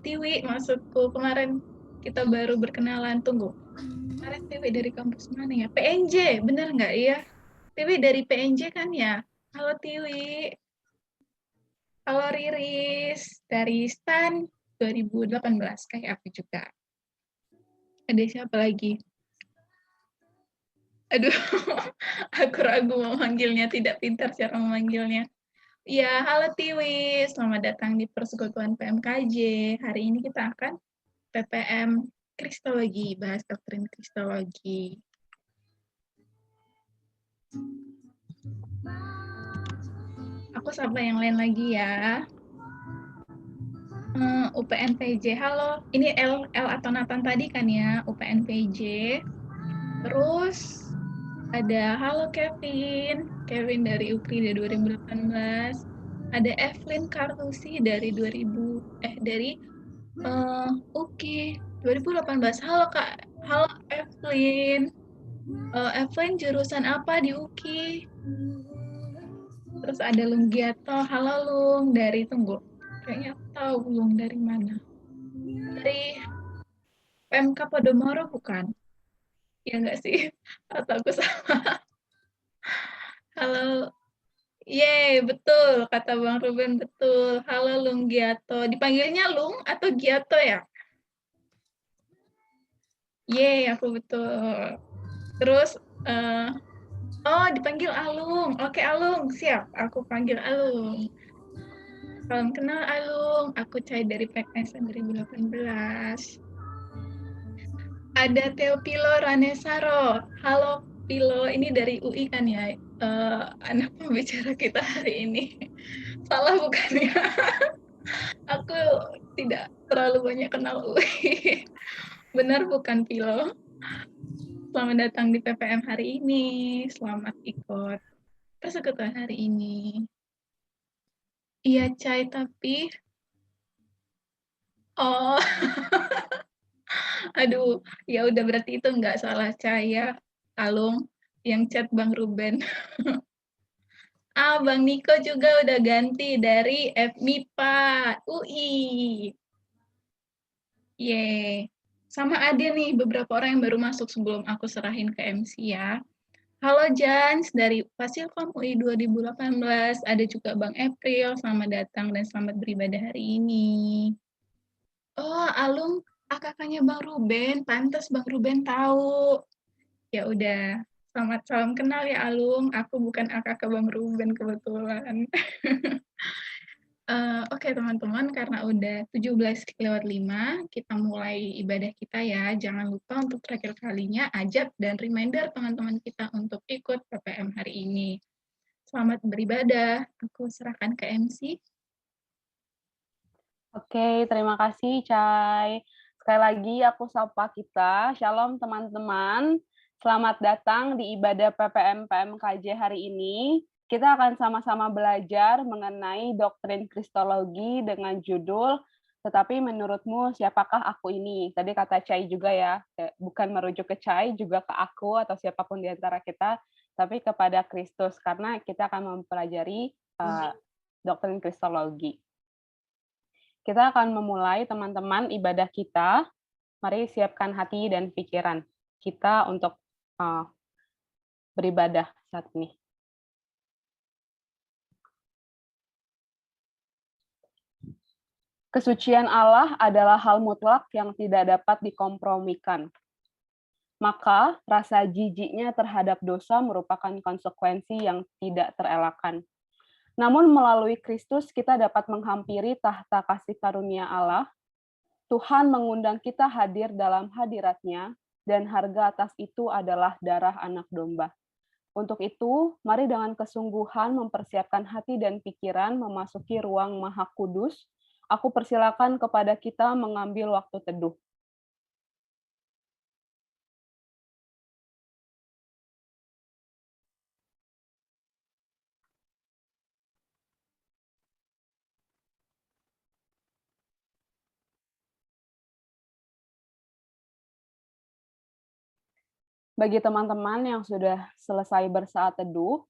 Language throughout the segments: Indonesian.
Tiwi maksudku kemarin kita baru berkenalan. Tunggu, kemarin Tiwi dari kampus mana ya? PNJ, bener nggak ya? Tiwi dari PNJ kan ya? Halo Tiwi, halo Riris, dari STAN 2018, kayak aku juga. Ada siapa lagi? Aduh, aku ragu memanggilnya, tidak pintar cara memanggilnya. Ya, halo Tiwi, selamat datang di Persekutuan PMKJ. Hari ini kita akan PPM Kristologi, bahas doktrin Kristologi. Aku sapa yang lain lagi ya. UPN-PJ, halo. Ini L atau Nathan tadi kan ya, UPN-PJ. Terus ada halo Kevin, Kevin dari UKRI dari 2018. Ada Evelyn Kartusi dari UKI 2018. Halo Kak, halo Evelyn. Evelyn jurusan apa di UKI? Terus ada Lunggiato, halo Lung, dari tunggu. Kayaknya aku tahu Lung dari mana. Dari PMK Podomoro bukan? Ya enggak sih? Atau aku salah. Halo, yeay, betul, kata Bang Ruben, betul. Halo Lung Giato. Dipanggilnya Lung atau Giato ya? Yeay, aku betul. Terus, oh dipanggil Alung. Oke Alung, siap. Aku panggil Alung. Salam kenal Alung, aku Cai dari PKS 2018. Ada Teopilo Ranesaro. Halo Pilo, ini dari UI kan ya? Anak pembicara kita hari ini. Salah bukan ya? Aku tidak terlalu banyak kenal UI. Benar bukan Pilo? Selamat datang di PPM hari ini. Selamat ikut persekutuan hari ini. Iya, Cai, tapi... Oh, aduh, ya udah berarti itu nggak salah Cai Alung, yang chat Bang Ruben. Bang Niko juga udah ganti dari FMIPA UI. Yeay. Sama ada nih beberapa orang yang baru masuk sebelum aku serahin ke MC ya. Halo Jans dari Fasilkom UI 2018. Ada juga Bang April, selamat datang dan selamat beribadah hari ini. Oh, Alung, kakaknya Bang Ruben, pantas Bang Ruben tahu. Ya udah, selamat salam kenal ya Alung. Aku bukan kakak Bang Ruben kebetulan. Oke teman-teman, karena udah 17:05, kita mulai ibadah kita ya. Jangan lupa untuk terakhir kalinya ajak dan reminder teman-teman kita untuk ikut PPM hari ini. Selamat beribadah. Aku serahkan ke MC. Oke, terima kasih Cai. Sekali lagi aku sapa kita. Shalom teman-teman. Selamat datang di ibadah PPM PMKJ hari ini. Kita akan sama-sama belajar mengenai doktrin Kristologi dengan judul "Tetapi menurutmu siapakah aku ini?" Tadi kata Cai juga ya, bukan merujuk ke Cai, juga ke aku atau siapapun di antara kita, tapi kepada Kristus, karena kita akan mempelajari doktrin Kristologi. Kita akan memulai teman-teman ibadah kita. Mari siapkan hati dan pikiran kita untuk beribadah saat ini. Kesucian Allah adalah hal mutlak yang tidak dapat dikompromikan. Maka rasa jijiknya terhadap dosa merupakan konsekuensi yang tidak terelakkan. Namun melalui Kristus kita dapat menghampiri tahta kasih karunia Allah. Tuhan mengundang kita hadir dalam hadirat-Nya, dan harga atas itu adalah darah anak domba. Untuk itu, mari dengan kesungguhan mempersiapkan hati dan pikiran memasuki ruang Maha Kudus. Aku persilakan kepada kita mengambil waktu teduh. Bagi teman-teman yang sudah selesai bersaat teduh,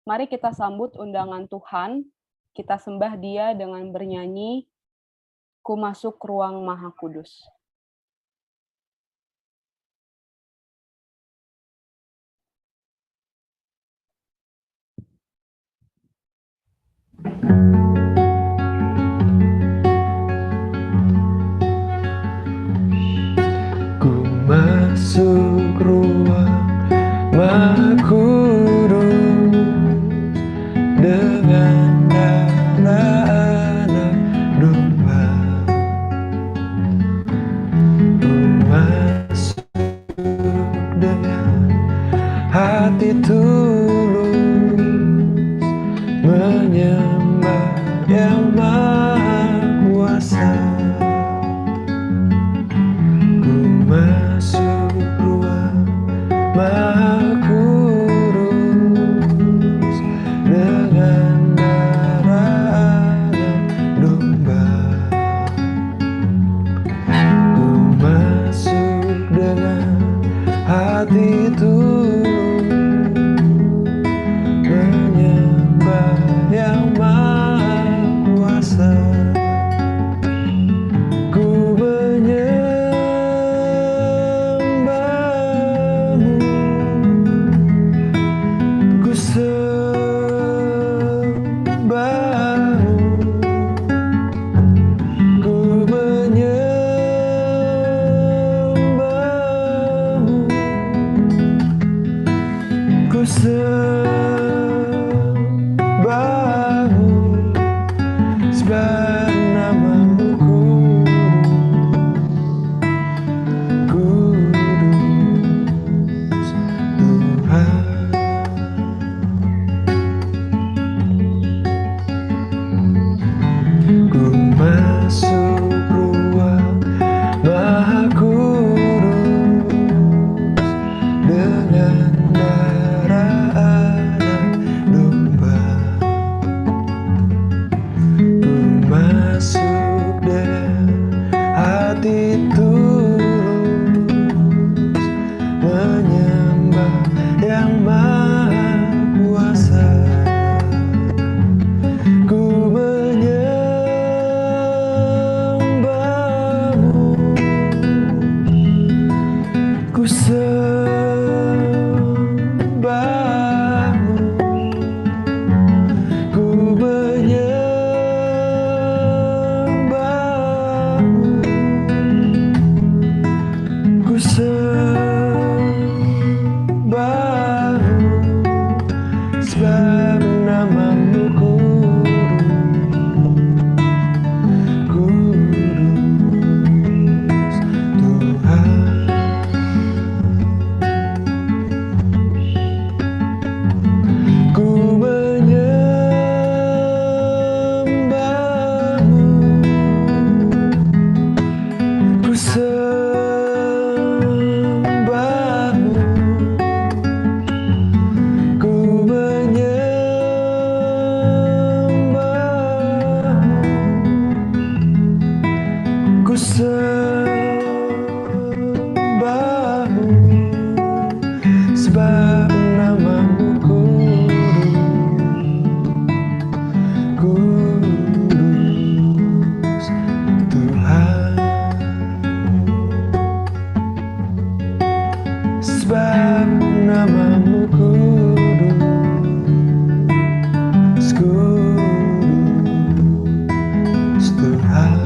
mari kita sambut undangan Tuhan, kita sembah Dia dengan bernyanyi, ku masuk ruang Maha Kudus. Ku masuk ruang Maha Kudus dengan darah anak domba. Ku masuk dengan hati tulus menyembah Yang Maha Kuasa. Ku masuk ruang Maha Kudus dengan darah anak domba. Ku masuk dengan hati tulus menyembah Yang Maha Kuasa. Ku menyembah-Mu, ku sembah-Mu, ku menyembah-Mu, ku sembah-Mu, sebab nama-Mu kudus, Tuhan. Ku masuk ruang Maha Kudus dengan darah anak domba. Ku masuk dengan hati tulus menyembah Yang Maha Kuasa. Ku menyembah-Mu, ku sembah-Mu, ku menyembah-Mu, ku sembah-Mu, sebab nama-Mu kudus, Tuhan. Ku menyembah-Mu, ku sembah-Mu, ku menyembah-Mu, ku sembah-Mu, sebab nama-Mu kudus, Tuhan. Sebab nama-Mu kudus, kudus, Tuhan.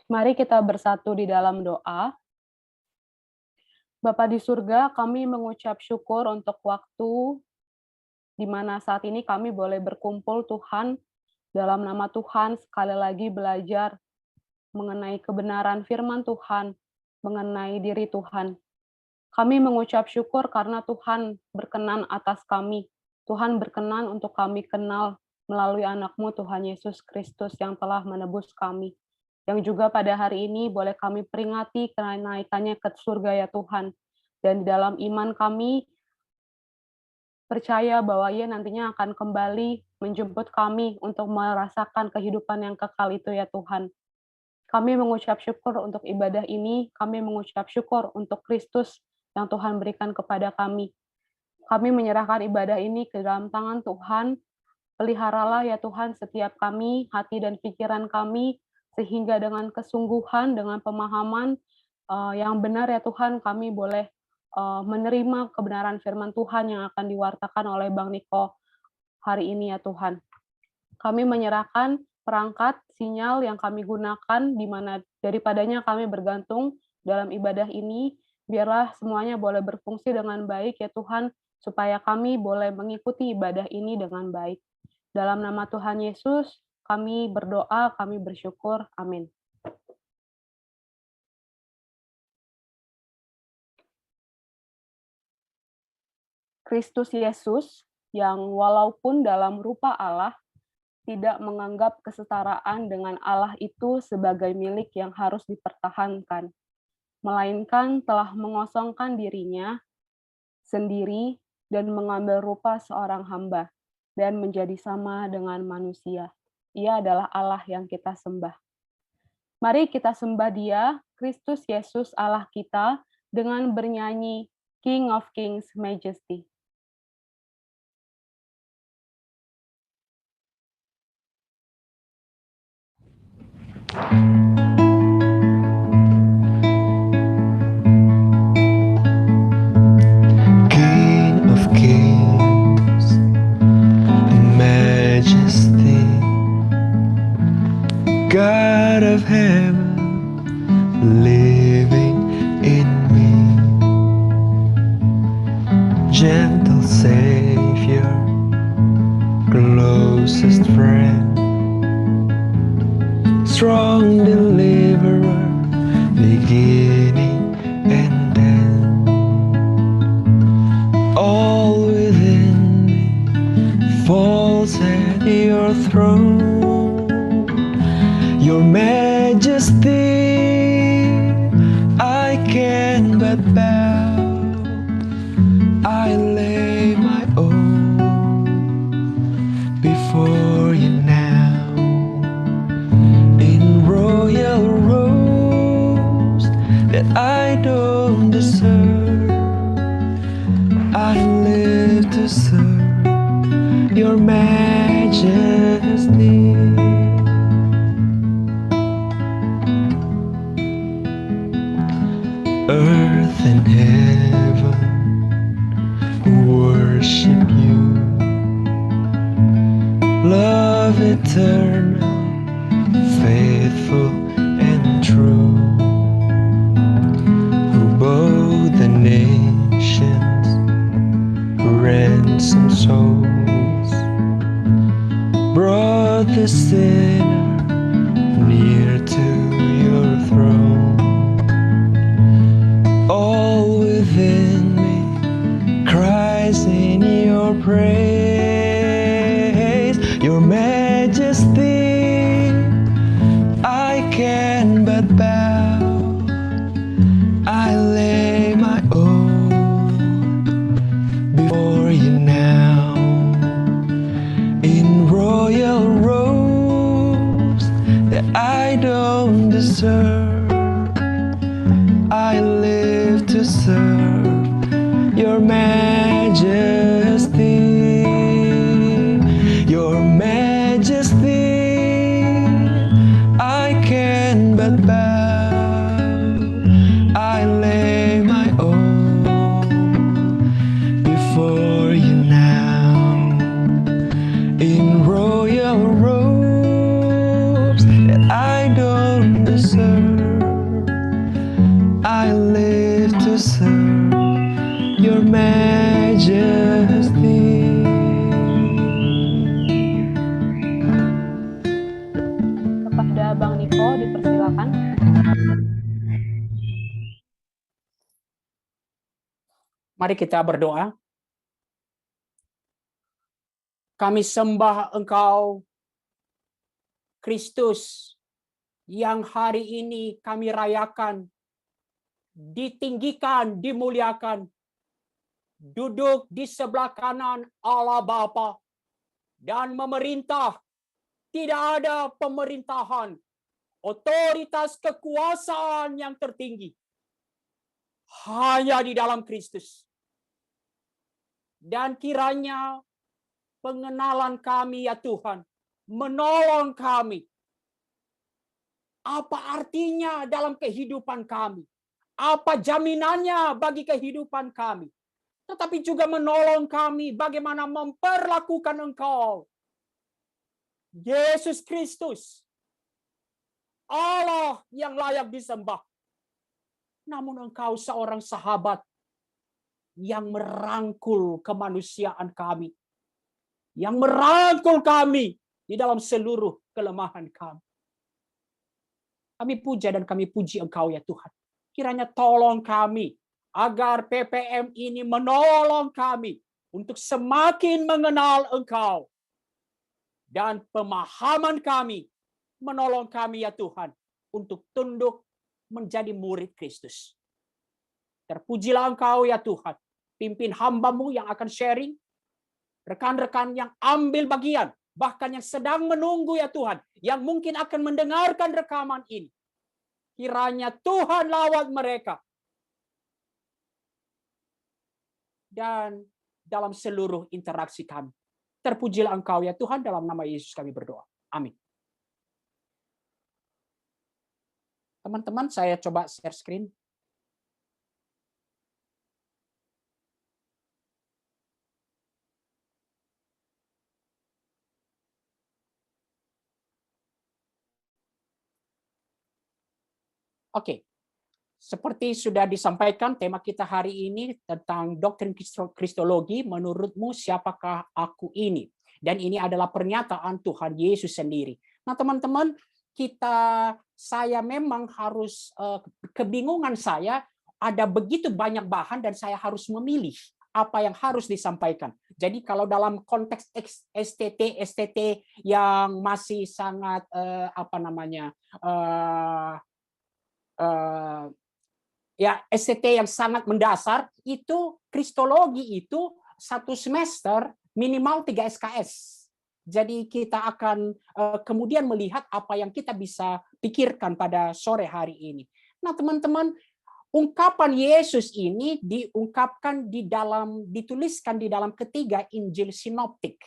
Mari kita bersatu di dalam doa. Bapa di surga, kami mengucap syukur untuk waktu di mana saat ini kami boleh berkumpul Tuhan, dalam nama Tuhan sekali lagi belajar mengenai kebenaran firman Tuhan, mengenai diri Tuhan. Kami mengucap syukur karena Tuhan berkenan atas kami. Tuhan berkenan untuk kami kenal melalui anak-Mu Tuhan Yesus Kristus yang telah menebus kami. Yang juga pada hari ini boleh kami peringati kenaikannya ke surga ya Tuhan. Dan di dalam iman kami percaya bahwa Ia nantinya akan kembali menjemput kami untuk merasakan kehidupan yang kekal itu ya Tuhan. Kami mengucap syukur untuk ibadah ini, kami mengucap syukur untuk Kristus yang Tuhan berikan kepada kami. Kami menyerahkan ibadah ini ke dalam tangan Tuhan. Peliharalah ya Tuhan setiap kami, hati dan pikiran kami, sehingga dengan kesungguhan, dengan pemahaman yang benar ya Tuhan, kami boleh menerima kebenaran firman Tuhan yang akan diwartakan oleh Bang Niko hari ini ya Tuhan. Kami menyerahkan perangkat, sinyal yang kami gunakan, di mana daripadanya kami bergantung dalam ibadah ini, biarlah semuanya boleh berfungsi dengan baik ya Tuhan, supaya kami boleh mengikuti ibadah ini dengan baik. Dalam nama Tuhan Yesus, kami berdoa, kami bersyukur. Amin. Kristus Yesus, yang walaupun dalam rupa Allah, tidak menganggap kesetaraan dengan Allah itu sebagai milik yang harus dipertahankan, melainkan telah mengosongkan dirinya sendiri dan mengambil rupa seorang hamba, dan menjadi sama dengan manusia. Ia adalah Allah yang kita sembah. Mari kita sembah Dia, Kristus Yesus Allah kita, dengan bernyanyi King of Kings Majesty. King of kings, majesty, God of heaven, living in me, gentle Savior, closest friend, strong deliverer, beginning and end. All within me falls at your throne. Your majesty, I can but bow. I lay my own before you now. In royal robes that I don't deserve, I live to serve your majesty. Earth and heaven worship you. Love eternal, faithful and true, who bow the nations, ransom souls, brought the sinner near to your throne. All within me cries in your praise. Your majesty, I can but bow. I lay my own before you now. In royal robes that I don't deserve, I live to serve your majesty. Your majesty, I can but bow. I lay my own before you now. In royal robes that I don't deserve, I live to serve your majesty. Kepada Bang Niko, dipersilakan. Mari kita berdoa. Kami sembah Engkau, Kristus, yang hari ini kami rayakan, ditinggikan, dimuliakan, duduk di sebelah kanan Allah Bapa dan memerintah. Tidak ada pemerintahan, otoritas kekuasaan yang tertinggi. hanya di dalam Kristus. Dan kiranya pengenalan kami ya Tuhan, menolong kami. Apa artinya dalam kehidupan kami? Apa jaminannya bagi kehidupan kami? Tetapi juga menolong kami bagaimana memperlakukan Engkau, Yesus Kristus, Allah yang layak disembah. Namun Engkau seorang sahabat yang merangkul kemanusiaan kami, yang merangkul kami di dalam seluruh kelemahan kami. Kami puja dan kami puji Engkau ya Tuhan. Kiranya tolong kami agar PPM ini menolong kami untuk semakin mengenal Engkau. Dan pemahaman kami menolong kami ya Tuhan untuk tunduk menjadi murid Kristus. Terpujilah Engkau ya Tuhan. Pimpin hamba-Mu yang akan sharing. Rekan-rekan yang ambil bagian. Bahkan yang sedang menunggu ya Tuhan. Yang mungkin akan mendengarkan rekaman ini. Kiranya Tuhan lawat mereka. Dan dalam seluruh interaksi kami. Terpujilah Engkau ya Tuhan, dalam nama Yesus kami berdoa. Amin. Teman-teman, saya coba share screen. Oke. Seperti sudah disampaikan, tema kita hari ini tentang doktrin Kristologi. Menurutmu siapakah aku ini? Dan ini adalah pernyataan Tuhan Yesus sendiri. Nah, teman-teman, saya memang harus, kebingungan saya, ada begitu banyak bahan dan saya harus memilih apa yang harus disampaikan. Jadi kalau dalam konteks STT yang masih sangat STT yang sangat mendasar, itu kristologi itu 1 semester minimal 3 SKS. Jadi kita akan kemudian melihat apa yang kita bisa pikirkan pada sore hari ini. Nah, teman-teman, ungkapan Yesus ini dituliskan di dalam ketiga Injil sinoptik.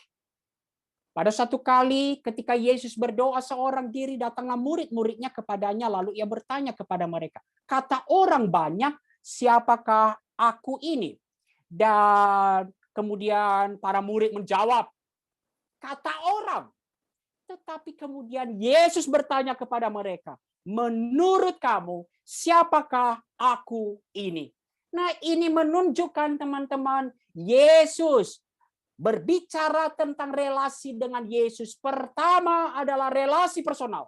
Pada satu kali ketika Yesus berdoa seorang diri, datanglah murid-muridnya kepadanya, lalu ia bertanya kepada mereka, kata orang banyak, siapakah aku ini? Dan kemudian para murid menjawab, kata orang. Tetapi kemudian Yesus bertanya kepada mereka, menurut kamu, siapakah aku ini? Nah, ini menunjukkan teman-teman, Yesus berbicara tentang relasi dengan Yesus. Pertama adalah relasi personal.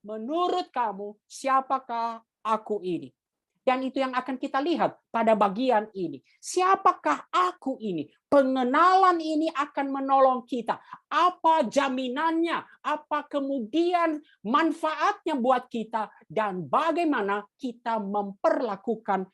Menurut kamu, siapakah aku ini? Dan itu yang akan kita lihat pada bagian ini. Siapakah aku ini? Pengenalan ini akan menolong kita. Apa jaminannya? Apa kemudian manfaatnya buat kita? Dan bagaimana kita memperlakukan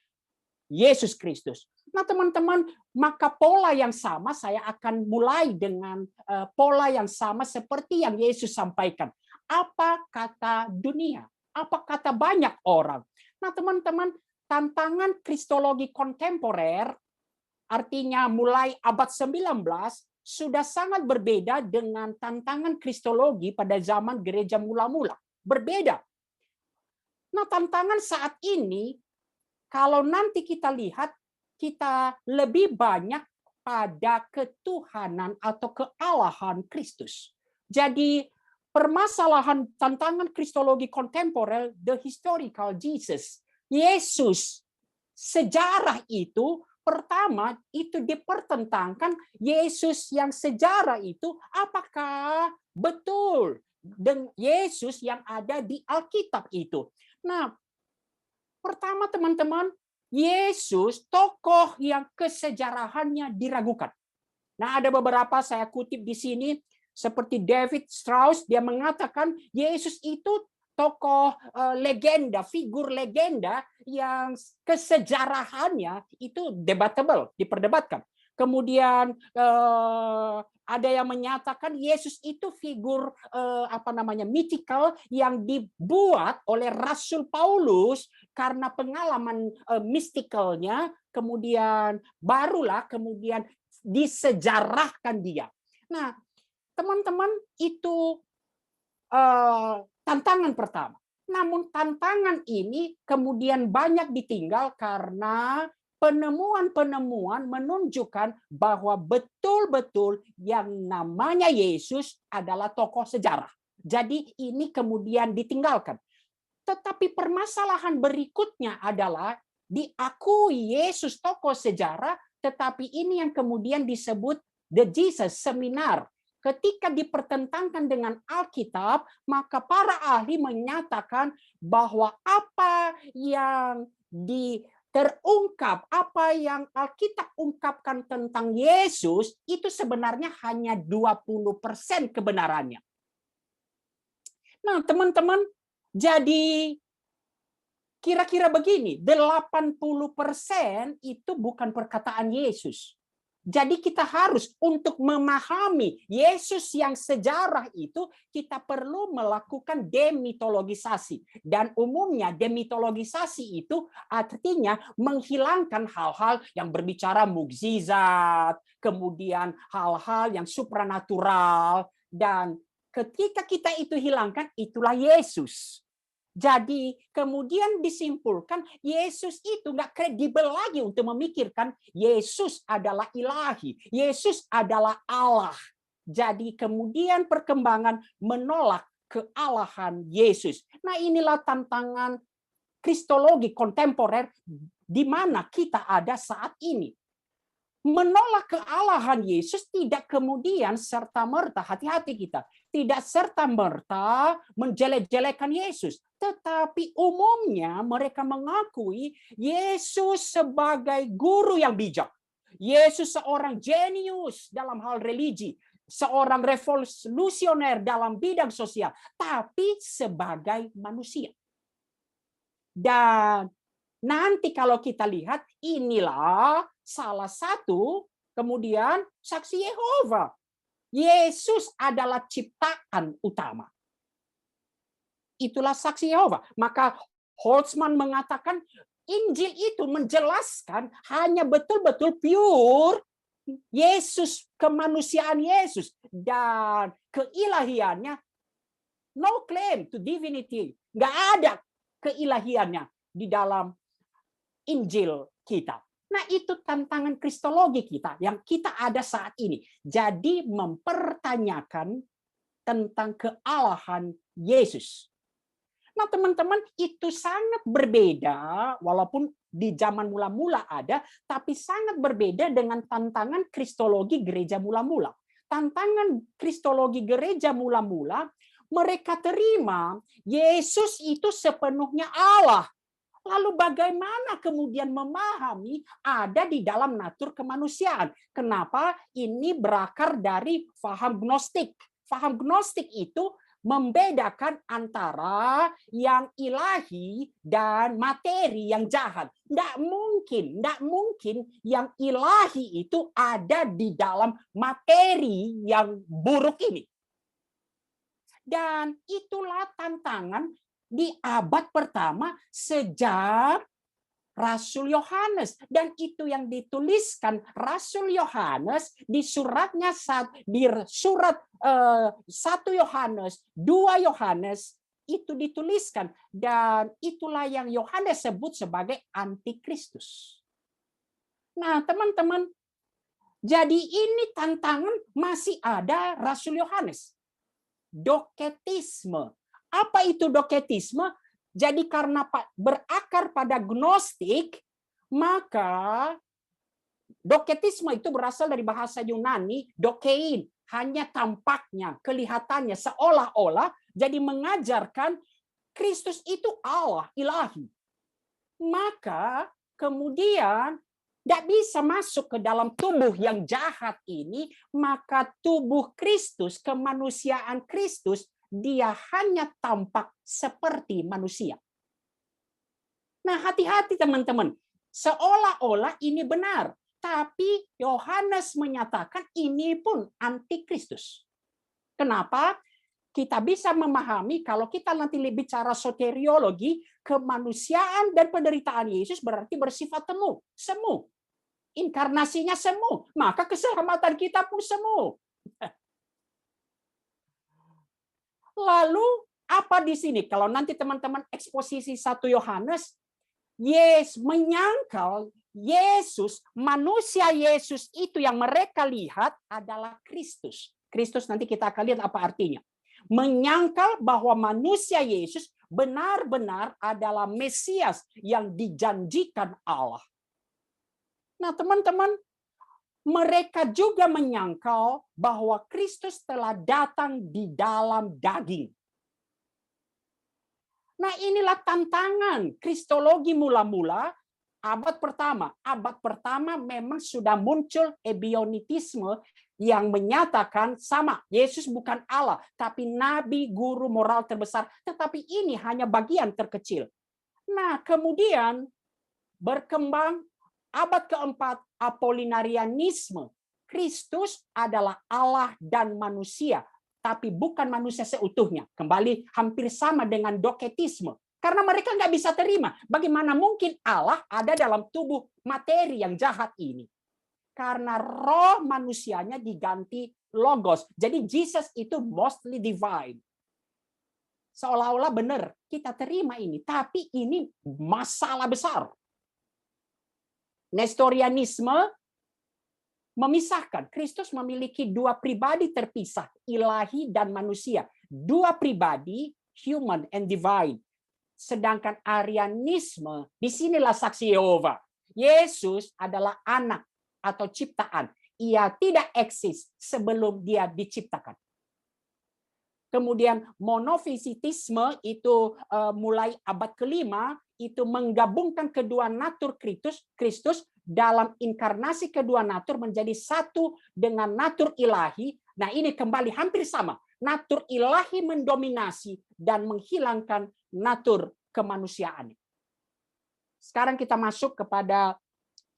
Yesus Kristus? Nah, teman-teman, maka pola yang sama saya akan mulai dengan pola yang sama seperti yang Yesus sampaikan. Apa kata dunia? Apa kata banyak orang? Nah, teman-teman, tantangan kristologi kontemporer, artinya mulai abad 19, sudah sangat berbeda dengan tantangan kristologi pada zaman gereja mula-mula. Berbeda. Nah, tantangan saat ini, kalau nanti kita lihat, kita lebih banyak pada ketuhanan atau kealahan Kristus. Jadi, permasalahan tantangan kristologi kontemporer, the historical Jesus, Yesus, sejarah itu pertama itu dipertentangkan Yesus yang sejarah itu apakah betul dengan Yesus yang ada di Alkitab itu. Nah, pertama teman-teman, Yesus tokoh yang kesejarahannya diragukan. Nah, ada beberapa saya kutip di sini. Seperti David Strauss, dia mengatakan Yesus itu tokoh legenda, figur legenda yang kesejarahannya itu debatable, diperdebatkan. Kemudian ada yang menyatakan Yesus itu figur mythical yang dibuat oleh Rasul Paulus karena pengalaman mystikalnya, kemudian barulah kemudian disejarahkan dia. Nah, teman-teman, itu tantangan pertama. Namun tantangan ini kemudian banyak ditinggal karena penemuan-penemuan menunjukkan bahwa betul-betul yang namanya Yesus adalah tokoh sejarah. Jadi ini kemudian ditinggalkan. Tetapi permasalahan berikutnya adalah diakui Yesus tokoh sejarah, tetapi ini yang kemudian disebut The Jesus Seminar. Ketika dipertentangkan dengan Alkitab, maka para ahli menyatakan bahwa apa yang terungkap, apa yang Alkitab ungkapkan tentang Yesus, itu sebenarnya hanya 20% kebenarannya. Nah, teman-teman, jadi kira-kira begini, 80% itu bukan perkataan Yesus. Jadi kita harus untuk memahami Yesus yang sejarah itu, kita perlu melakukan demitologisasi. Dan umumnya demitologisasi itu artinya menghilangkan hal-hal yang berbicara mukjizat, kemudian hal-hal yang supranatural. Dan ketika kita itu hilangkan, itulah Yesus. Jadi kemudian disimpulkan Yesus itu nggak kredibel lagi untuk memikirkan Yesus adalah ilahi, Yesus adalah Allah. Jadi kemudian perkembangan menolak kealahan Yesus. Nah, inilah tantangan kristologi kontemporer di mana kita ada saat ini. Menolak kealahan Yesus tidak kemudian serta-merta, hati-hati kita, tidak serta-merta menjelek-jelekan Yesus. Tetapi umumnya mereka mengakui Yesus sebagai guru yang bijak. Yesus seorang jenius dalam hal religi, seorang revolusioner dalam bidang sosial, tapi sebagai manusia. Dan nanti kalau kita lihat, inilah salah satu kemudian saksi Yehova. Yesus adalah ciptaan utama. Itulah saksi Yehova. Maka Holtzman mengatakan Injil itu menjelaskan hanya betul-betul pure Yesus, kemanusiaan Yesus. Dan keilahiannya, no claim to divinity. Nggak ada keilahiannya di dalam Injil kita. Nah, itu tantangan kristologi kita yang kita ada saat ini. Jadi mempertanyakan tentang kealahan Yesus. Nah, teman-teman, itu sangat berbeda, walaupun di zaman mula-mula ada, tapi sangat berbeda dengan tantangan kristologi gereja mula-mula. Tantangan kristologi gereja mula-mula, mereka terima Yesus itu sepenuhnya Allah. Lalu bagaimana kemudian memahami ada di dalam natur kemanusiaan? Kenapa? Ini berakar dari faham gnostik. Faham gnostik itu membedakan antara yang ilahi dan materi yang jahat. Tidak mungkin yang ilahi itu ada di dalam materi yang buruk ini. Dan itulah tantangan di abad pertama sejak Rasul Yohanes. Dan itu yang dituliskan Rasul Yohanes di suratnya, di surat 1 Yohanes, 2 Yohanes, itu dituliskan. Dan itulah yang Yohanes sebut sebagai antikristus. Nah, teman-teman, jadi ini tantangan masih ada Rasul Yohanes. Doketisme. Apa itu doketisme? Jadi karena berakar pada gnostik, maka doketisme itu berasal dari bahasa Yunani, dokein, hanya tampaknya, kelihatannya, seolah-olah jadi mengajarkan Kristus itu Allah, ilahi. Maka kemudian tidak bisa masuk ke dalam tubuh yang jahat ini, maka tubuh Kristus, kemanusiaan Kristus, dia hanya tampak seperti manusia. Nah, hati-hati teman-teman. Seolah-olah ini benar. Tapi Yohanes menyatakan ini pun antikristus. Kenapa? Kita bisa memahami kalau kita nanti bicara soteriologi, kemanusiaan dan penderitaan Yesus berarti bersifat semu. inkarnasinya semu, maka keselamatan kita pun semu. Lalu apa di sini? Kalau nanti teman-teman eksposisi 1 Yohanes, menyangkal Yesus, manusia Yesus itu yang mereka lihat adalah Kristus. Kristus nanti kita akan lihat apa artinya. Menyangkal bahwa manusia Yesus benar-benar adalah Mesias yang dijanjikan Allah. Nah, teman-teman, mereka juga menyangkal bahwa Kristus telah datang di dalam daging. Nah, inilah tantangan kristologi mula-mula abad pertama. Abad pertama memang sudah muncul ebionitisme yang menyatakan sama, Yesus bukan Allah, tapi nabi, guru moral terbesar. Tetapi ini hanya bagian terkecil. Nah, kemudian berkembang abad keempat, Apollinarianisme. Kristus adalah Allah dan manusia, tapi bukan manusia seutuhnya. Kembali hampir sama dengan doketisme. Karena mereka nggak bisa terima. Bagaimana mungkin Allah ada dalam tubuh materi yang jahat ini? Karena roh manusianya diganti logos. Jadi Jesus itu mostly divine. Seolah-olah benar, kita terima ini. Tapi ini masalah besar. Nestorianisme memisahkan. Kristus memiliki 2 pribadi terpisah, ilahi dan manusia. 2 pribadi, human and divine. Sedangkan Arianisme, disinilah saksi Yehova. Yesus adalah anak atau ciptaan. Ia tidak eksis sebelum dia diciptakan. Kemudian monofisitisme itu mulai abad ke-5 itu menggabungkan kedua natur Kristus dalam inkarnasi kedua natur menjadi satu dengan natur ilahi. Nah, ini kembali hampir sama. Natur ilahi mendominasi dan menghilangkan natur kemanusiaan. Sekarang kita masuk kepada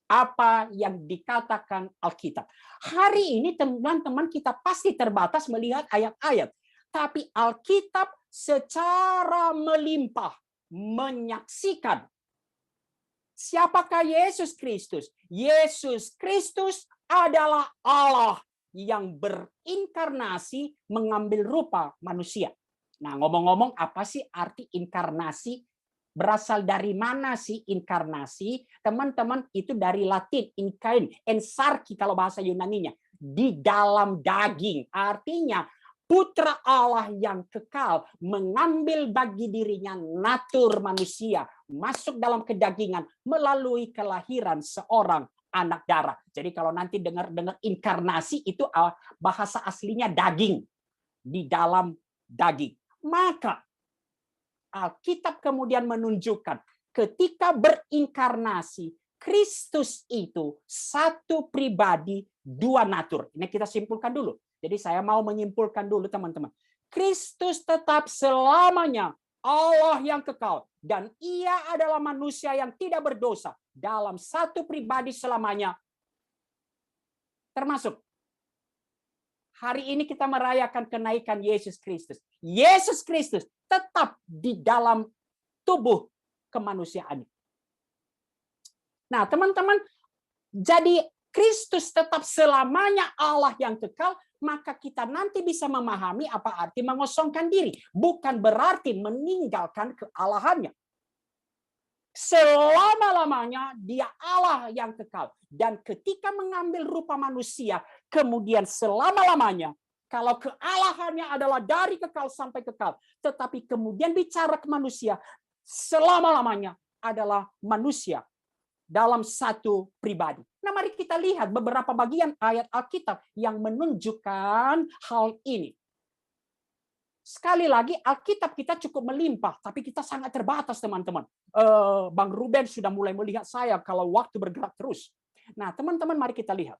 apa yang dikatakan Alkitab. Hari ini teman-teman kita pasti terbatas melihat ayat-ayat. Tapi Alkitab secara melimpah menyaksikan siapakah Yesus Kristus. Yesus Kristus adalah Allah yang berinkarnasi mengambil rupa manusia. Nah, ngomong-ngomong apa sih arti inkarnasi? Berasal dari mana sih inkarnasi? Teman-teman, itu dari Latin, incarn, ensarki kalau bahasa Yunaninya. Di dalam daging. Artinya, Putra Allah yang kekal mengambil bagi dirinya natur manusia, masuk dalam kedagingan melalui kelahiran seorang anak darah. Jadi kalau nanti dengar inkarnasi itu bahasa aslinya daging, di dalam daging. Maka Alkitab kemudian menunjukkan ketika berinkarnasi, Kristus itu satu pribadi, 2 natur. Ini kita simpulkan dulu. Jadi saya mau menyimpulkan dulu teman-teman. Kristus tetap selamanya Allah yang kekal. Dan ia adalah manusia yang tidak berdosa. Dalam satu pribadi selamanya. Termasuk. Hari ini kita merayakan kenaikan Yesus Kristus. Yesus Kristus tetap di dalam tubuh kemanusiaan. Nah teman-teman. Jadi Kristus tetap selamanya Allah yang kekal. Maka kita nanti bisa memahami apa arti mengosongkan diri. Bukan berarti meninggalkan kealahannya. Selama-lamanya dia Allah yang kekal. Dan ketika mengambil rupa manusia, kemudian selama-lamanya, kalau kealahannya adalah dari kekal sampai kekal, tetapi kemudian bicara ke manusia, selama-lamanya adalah manusia dalam satu pribadi. Nah, mari kita lihat beberapa bagian ayat Alkitab yang menunjukkan hal ini. Sekali lagi, Alkitab kita cukup melimpah, tapi kita sangat terbatas, teman-teman. Bang Ruben sudah mulai melihat saya kalau waktu bergerak terus. Nah, teman-teman, mari kita lihat.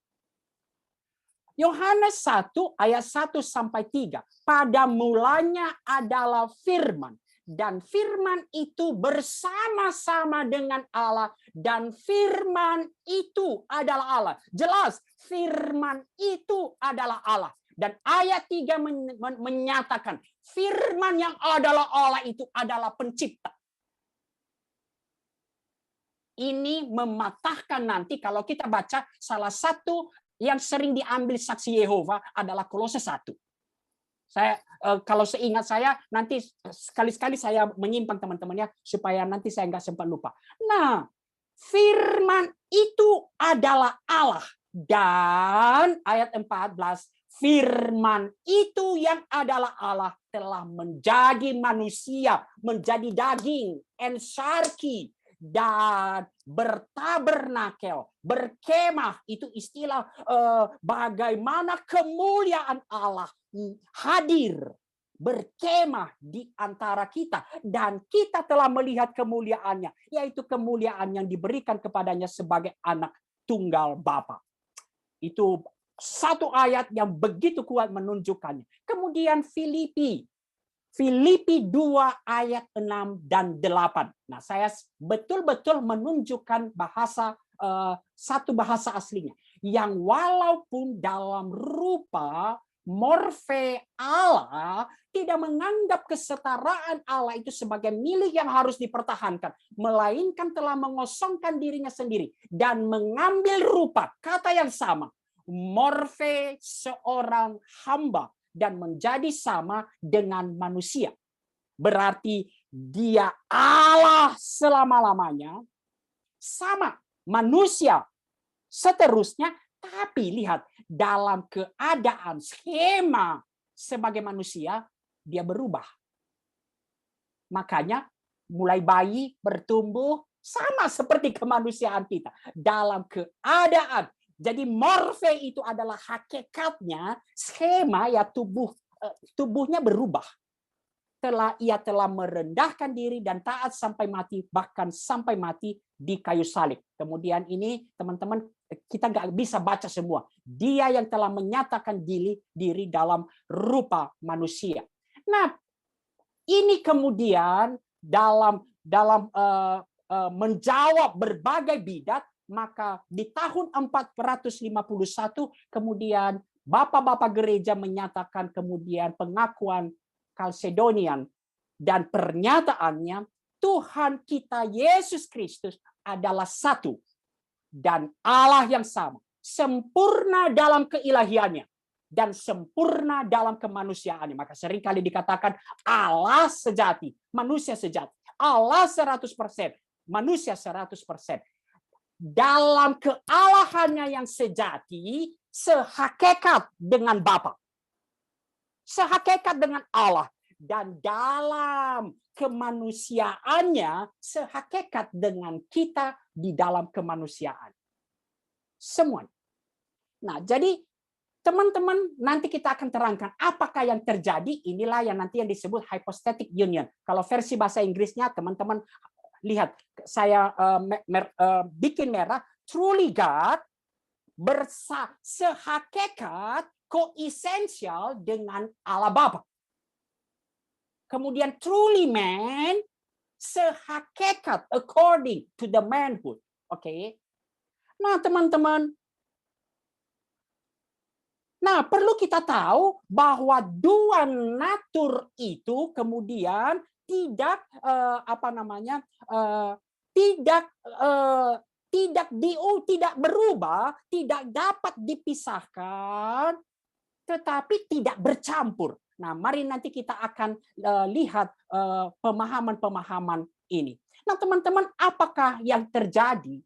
Yohanes 1 ayat 1 sampai 3. Pada mulanya adalah firman. Dan firman itu bersama-sama dengan Allah. Dan firman itu adalah Allah. Jelas, firman itu adalah Allah. Dan ayat 3 menyatakan, firman yang adalah Allah itu adalah pencipta. ini mematahkan nanti kalau kita baca salah satu yang sering diambil saksi Yehova adalah Kolose 1. Saya kalau seingat saya nanti sekali-sekali saya menyimpan teman-temannya supaya nanti saya nggak sempat lupa. Nah, firman itu adalah Allah dan ayat 14 firman itu yang adalah Allah telah menjadi manusia, menjadi daging, ensarki dan bertabernakel, berkemah. Itu istilah bagaimana kemuliaan Allah hadir, berkemah di antara kita. Dan kita telah melihat kemuliaannya, yaitu kemuliaan yang diberikan kepadanya sebagai anak tunggal Bapa. Itu satu ayat yang begitu kuat menunjukkannya. Kemudian Filipi 2 ayat 6 dan 8. Nah, saya betul-betul menunjukkan satu bahasa aslinya yang walaupun dalam rupa morfe Allah tidak menganggap kesetaraan Allah itu sebagai milik yang harus dipertahankan, melainkan telah mengosongkan dirinya sendiri dan mengambil rupa, kata yang sama, morfe seorang hamba dan menjadi sama dengan manusia. Berarti dia Allah selama-lamanya, sama manusia seterusnya, tapi lihat dalam keadaan skema sebagai manusia dia berubah. Makanya mulai bayi bertumbuh sama seperti kemanusiaan kita dalam keadaan. Jadi morfe itu adalah hakikatnya skema ya tubuhnya berubah. Ia telah merendahkan diri dan taat sampai mati, bahkan sampai mati di kayu salib. Kemudian ini teman-teman kita nggak bisa baca semua. Dia yang telah menyatakan diri dalam rupa manusia. Nah, ini kemudian dalam menjawab berbagai bidat, maka di tahun 451 kemudian bapak-bapak gereja menyatakan kemudian pengakuan Kalsedonian dan pernyataannya Tuhan kita Yesus Kristus adalah satu dan Allah yang sama, sempurna dalam keilahiannya dan sempurna dalam kemanusiaannya. Maka seringkali dikatakan Allah sejati, manusia sejati. Allah 100%, manusia 100%. Dalam kealahannya yang sejati, sehakikat dengan Bapa. Sehakikat dengan Allah. Dan dalam kemanusiaannya, sehakikat dengan kita di dalam kemanusiaan. Semuanya. Nah, jadi teman-teman nanti kita akan terangkan apakah yang terjadi. Inilah yang nanti yang disebut hypostatic union. Kalau versi bahasa Inggrisnya, teman-teman lihat, saya bikin merah. Truly God sehakikat koesensial dengan Allah Bapa. Kemudian truly man sehakikat according to the manhood. Oke. Nah, teman-teman. Nah, perlu kita tahu bahwa dua natur itu kemudian tidak tidak berubah, tidak dapat dipisahkan, tetapi tidak bercampur. Nah, mari nanti kita akan lihat pemahaman-pemahaman ini. Nah, teman-teman, apakah yang terjadi?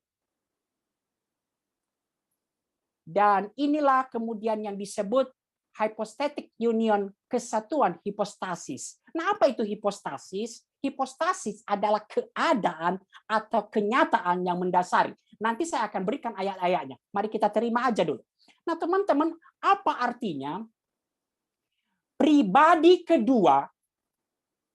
Dan inilah kemudian yang disebut hypostatic union, kesatuan hipostasis. Nah, apa itu hipostasis? Hipostasis adalah keadaan atau kenyataan yang mendasari. Nanti saya akan berikan ayat-ayatnya. Mari kita terima aja dulu. Nah, teman-teman, apa artinya? Pribadi kedua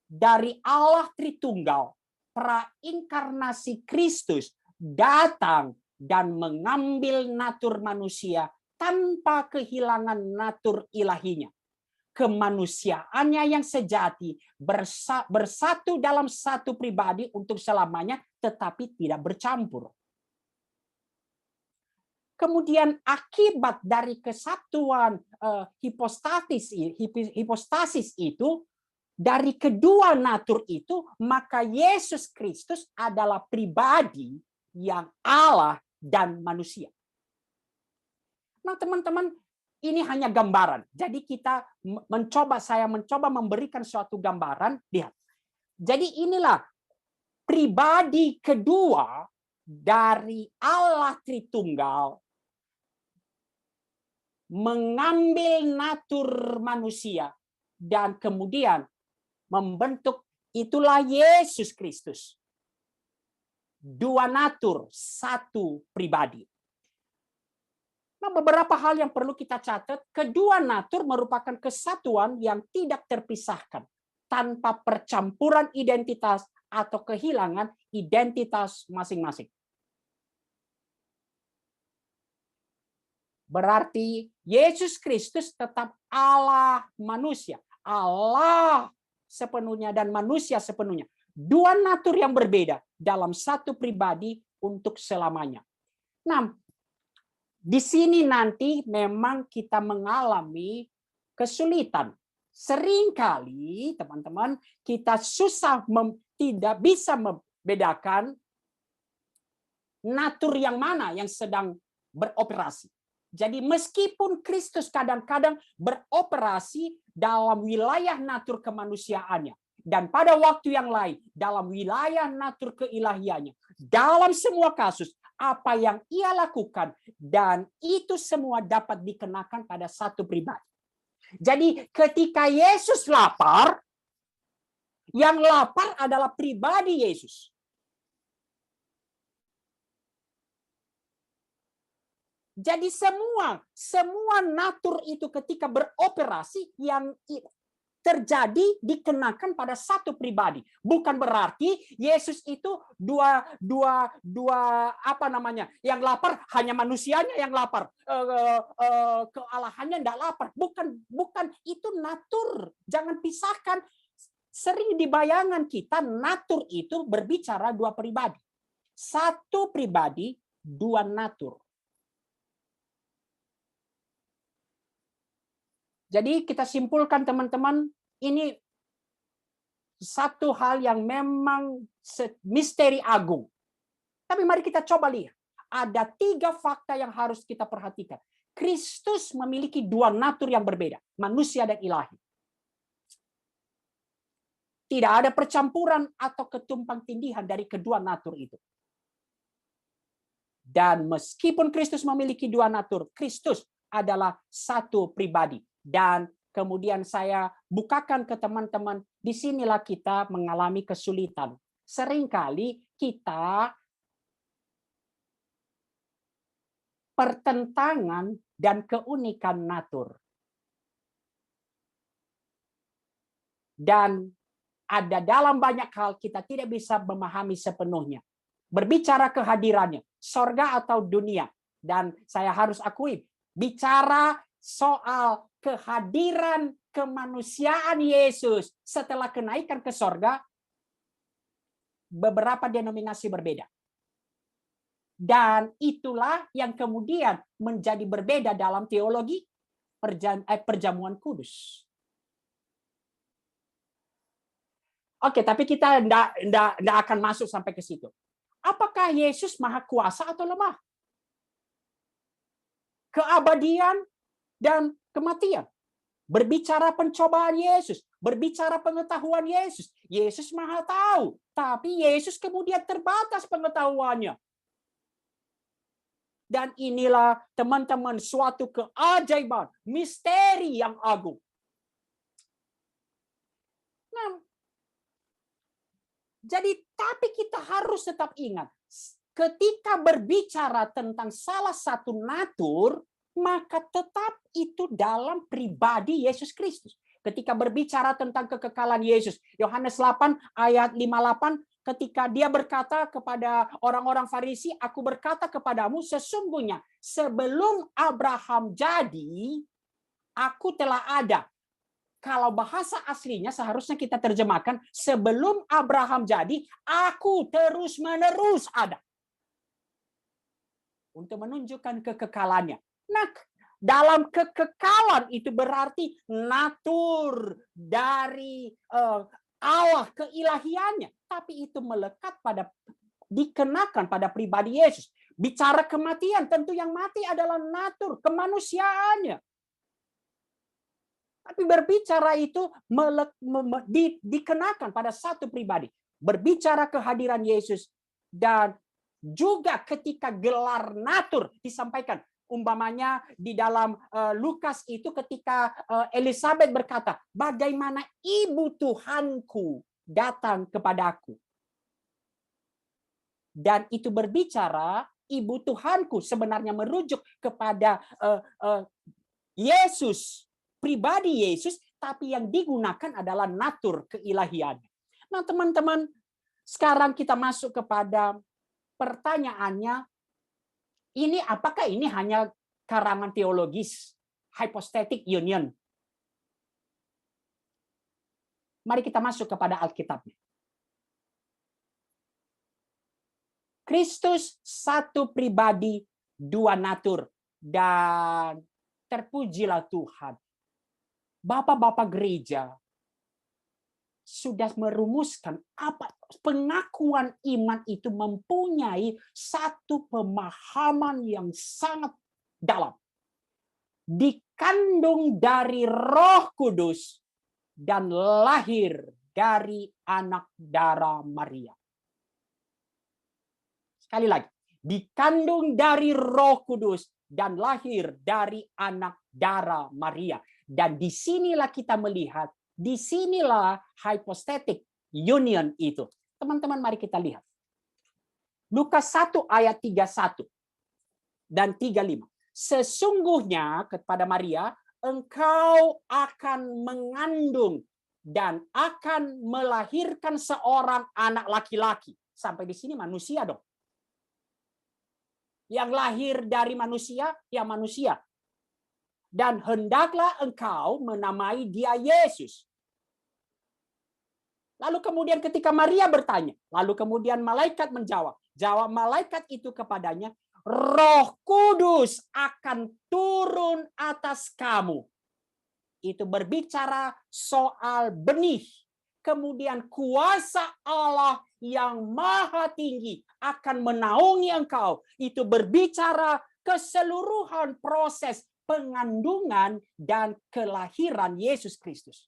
dari Allah Tritunggal, prainkarnasi Kristus, datang dan mengambil natur manusia tanpa kehilangan natur ilahinya. Kemanusiaannya yang sejati bersatu dalam satu pribadi untuk selamanya, tetapi tidak bercampur. Kemudian akibat dari kesatuan hipostasis itu, dari kedua natur itu, maka Yesus Kristus adalah pribadi yang Allah dan manusia. Nah, teman-teman, ini hanya gambaran. Jadi saya mencoba memberikan suatu gambaran. Lihat. Jadi inilah pribadi kedua dari Allah Tritunggal mengambil natur manusia dan kemudian membentuk, itulah Yesus Kristus. Dua natur, satu pribadi. Nah, beberapa hal yang perlu kita catat, kedua natur merupakan kesatuan yang tidak terpisahkan tanpa percampuran identitas atau kehilangan identitas masing-masing. Berarti Yesus Kristus tetap Allah manusia. Allah sepenuhnya dan manusia sepenuhnya. Dua natur yang berbeda dalam satu pribadi untuk selamanya. Nah, di sini nanti memang kita mengalami kesulitan. Seringkali, teman-teman, kita tidak bisa membedakan natur yang mana yang sedang beroperasi. Jadi meskipun Kristus kadang-kadang beroperasi dalam wilayah natur kemanusiaannya, dan pada waktu yang lain dalam wilayah natur keilahiannya, dalam semua kasus apa yang ia lakukan, dan itu semua dapat dikenakan pada satu pribadi. Jadi ketika Yesus lapar, yang lapar adalah pribadi Yesus. Jadi semua natur itu ketika beroperasi yang terjadi dikenakan pada satu pribadi. Bukan berarti Yesus itu dua apa namanya? Yang lapar hanya manusianya yang lapar. Kealahannya tidak lapar. Bukan itu natur. Jangan pisahkan. Sering di bayangan kita natur itu berbicara dua pribadi. Satu pribadi, dua natur. Jadi kita simpulkan teman-teman, ini satu hal yang memang misteri agung. Tapi mari kita coba lihat. Ada 3 fakta yang harus kita perhatikan. Kristus memiliki dua natur yang berbeda, manusia dan ilahi. Tidak ada percampuran atau ketumpang tindihan dari kedua natur itu. Dan meskipun Kristus memiliki dua natur, Kristus adalah satu pribadi. Dan kemudian saya bukakan ke teman-teman, disinilah kita mengalami kesulitan. Seringkali kita pertentangan dan keunikan natur. Dan ada dalam banyak hal kita tidak bisa memahami sepenuhnya. Berbicara kehadirannya, sorga atau dunia. Dan saya harus akui, bicara soal kehadiran kemanusiaan Yesus setelah kenaikan ke sorga, beberapa denominasi berbeda. Dan itulah yang kemudian menjadi berbeda dalam teologi perjamuan kudus. Oke, tapi kita tidak akan masuk sampai ke situ. Apakah Yesus maha kuasa atau lemah? Keabadian dan kematian. Berbicara pencobaan Yesus, berbicara pengetahuan Yesus. Yesus maha tahu, tapi Yesus kemudian terbatas pengetahuannya. Dan inilah teman-teman suatu keajaiban, misteri yang agung. Nah, jadi tapi kita harus tetap ingat, ketika berbicara tentang salah satu natur, maka tetap itu dalam pribadi Yesus Kristus. Ketika berbicara tentang kekekalan Yesus, Yohanes 8 ayat 58, ketika dia berkata kepada orang-orang Farisi, aku berkata kepadamu sesungguhnya sebelum Abraham jadi, aku telah ada. Kalau bahasa aslinya seharusnya kita terjemahkan, sebelum Abraham jadi, aku terus-menerus ada. Untuk menunjukkan kekekalannya. Nah, dalam kekekalan itu berarti natur dari Allah keilahiannya, tapi itu melekat pada dikenakan pada pribadi Yesus. Bicara kematian, tentu yang mati adalah natur, kemanusiaannya. Tapi berbicara itu dikenakan pada satu pribadi. Berbicara kehadiran Yesus, dan juga ketika gelar natur disampaikan. Umpamanya di dalam Lukas itu ketika Elizabeth berkata, bagaimana ibu Tuhanku datang kepadaku. Dan itu berbicara ibu Tuhanku sebenarnya merujuk kepada Yesus, pribadi Yesus, tapi yang digunakan adalah natur keilahiannya. Nah, teman-teman, sekarang kita masuk kepada pertanyaannya, apakah ini hanya karangan teologis, hypostatic union? Mari kita masuk kepada Alkitabnya. Kristus satu pribadi, dua natur, dan terpujilah Tuhan. Bapak-bapak gereja sudah merumuskan apa pengakuan iman itu mempunyai satu pemahaman yang sangat dalam. Dikandung dari Roh Kudus dan lahir dari anak darah Maria. Sekali lagi, dikandung dari Roh Kudus dan lahir dari anak darah Maria. Dan disinilah kita melihat, disinilah hypostatic union itu. Teman-teman, mari kita lihat. Lukas 1 ayat 31 dan 35. Sesungguhnya kepada Maria, engkau akan mengandung dan akan melahirkan seorang anak laki-laki. Sampai di sini manusia dong. Yang lahir dari manusia, ya manusia. Dan hendaklah engkau menamai dia Yesus. Lalu kemudian ketika Maria bertanya, lalu kemudian malaikat menjawab. Jawab malaikat itu kepadanya, Roh Kudus akan turun atas kamu. Itu berbicara soal benih. Kemudian kuasa Allah yang maha tinggi akan menaungi engkau. Itu berbicara keseluruhan proses pengandungan dan kelahiran Yesus Kristus.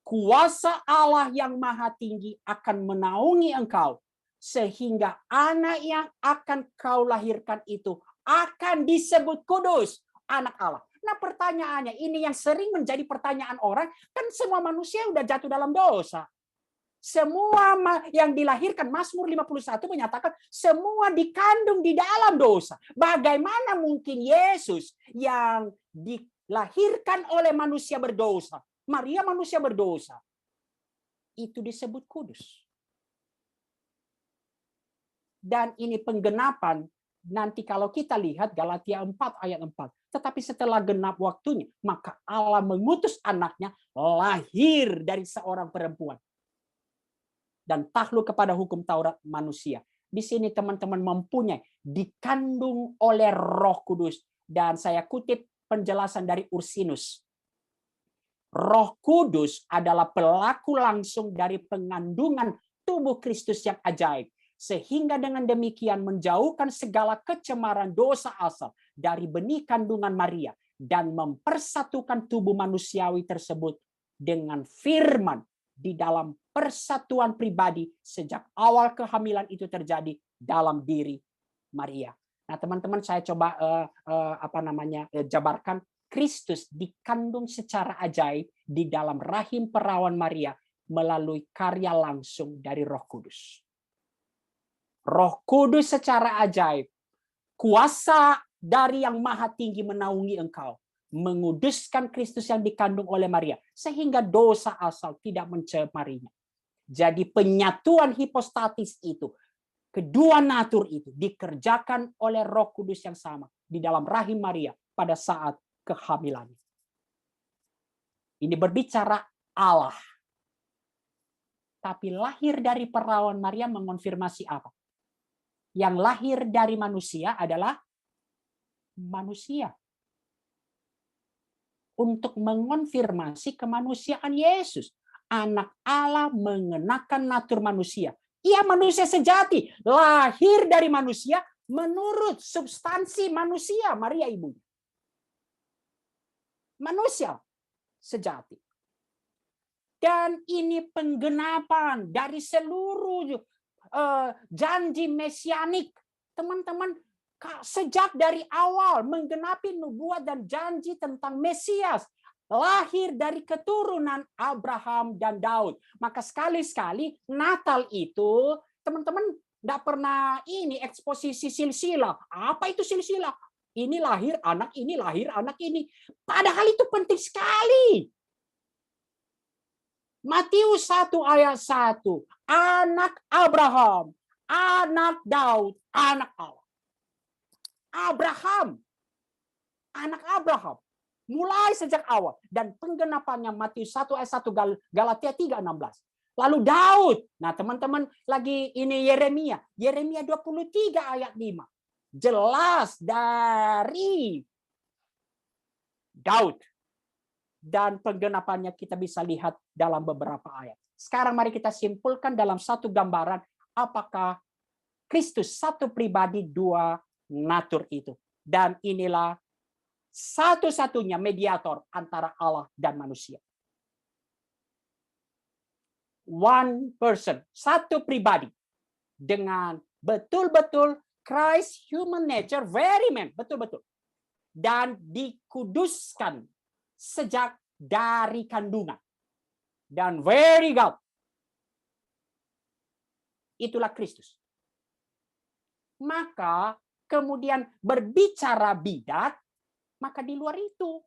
Kuasa Allah yang maha tinggi akan menaungi engkau, sehingga anak yang akan kau lahirkan itu akan disebut kudus, anak Allah. Nah, pertanyaannya, ini yang sering menjadi pertanyaan orang, kan semua manusia udah jatuh dalam dosa. Semua yang dilahirkan, Mazmur 51 menyatakan semua dikandung di dalam dosa. Bagaimana mungkin Yesus yang dilahirkan oleh manusia berdosa, Maria manusia berdosa, itu disebut kudus. Dan ini penggenapan, nanti kalau kita lihat Galatia 4 ayat 4. Tetapi setelah genap waktunya, maka Allah mengutus anaknya lahir dari seorang perempuan. Dan takluk kepada hukum Taurat manusia. Di sini teman-teman mempunyai dikandung oleh Roh Kudus. Dan saya kutip penjelasan dari Ursinus. Roh Kudus adalah pelaku langsung dari pengandungan tubuh Kristus yang ajaib. Sehingga dengan demikian menjauhkan segala kecemaran dosa asal dari benih kandungan Maria. Dan mempersatukan tubuh manusiawi tersebut dengan firman di dalam persatuan pribadi sejak awal kehamilan itu terjadi dalam diri Maria. Nah, teman-teman, saya coba jabarkan. Kristus dikandung secara ajaib di dalam rahim perawan Maria melalui karya langsung dari Roh Kudus. Roh Kudus secara ajaib, kuasa dari yang maha tinggi menaungi engkau, menguduskan Kristus yang dikandung oleh Maria, sehingga dosa asal tidak mencemarinya. Jadi penyatuan hipostatis itu, kedua natur itu dikerjakan oleh Roh Kudus yang sama di dalam rahim Maria pada saat kehamilan. Ini berbicara Allah. Tapi lahir dari perawan Maria mengonfirmasi apa? Yang lahir dari manusia adalah manusia. Untuk mengonfirmasi kemanusiaan Yesus. Anak Allah mengenakan natur manusia. Ia manusia sejati, lahir dari manusia menurut substansi manusia, Maria ibunya. Manusia sejati. Dan ini penggenapan dari seluruh janji mesianik. Teman-teman, sejak dari awal menggenapi nubuat dan janji tentang Mesias. Lahir dari keturunan Abraham dan Daud. Maka sekali-sekali Natal itu, teman-teman tidak pernah ini eksposisi silsilah. Apa itu silsilah? Ini lahir anak ini. Padahal itu penting sekali. Matius 1 ayat 1. Anak Abraham, anak Daud, anak Allah. Abraham, anak Abraham. Mulai sejak awal. Dan penggenapannya Matius 1 ayat 1, Galatia 3:16. Lalu Daud. Nah teman-teman lagi ini Yeremia. Yeremia 23 ayat 5. Jelas dari Daud. Dan penggenapannya kita bisa lihat dalam beberapa ayat. Sekarang mari kita simpulkan dalam satu gambaran. Apakah Kristus satu pribadi dua natur itu. Dan inilah satu-satunya mediator antara Allah dan manusia. One person, satu pribadi. Dengan betul-betul Christ human nature, very man, betul-betul. Dan dikuduskan sejak dari kandungan. Dan very God. Itulah Kristus. Maka kemudian berbicara bidat, maka di luar itu.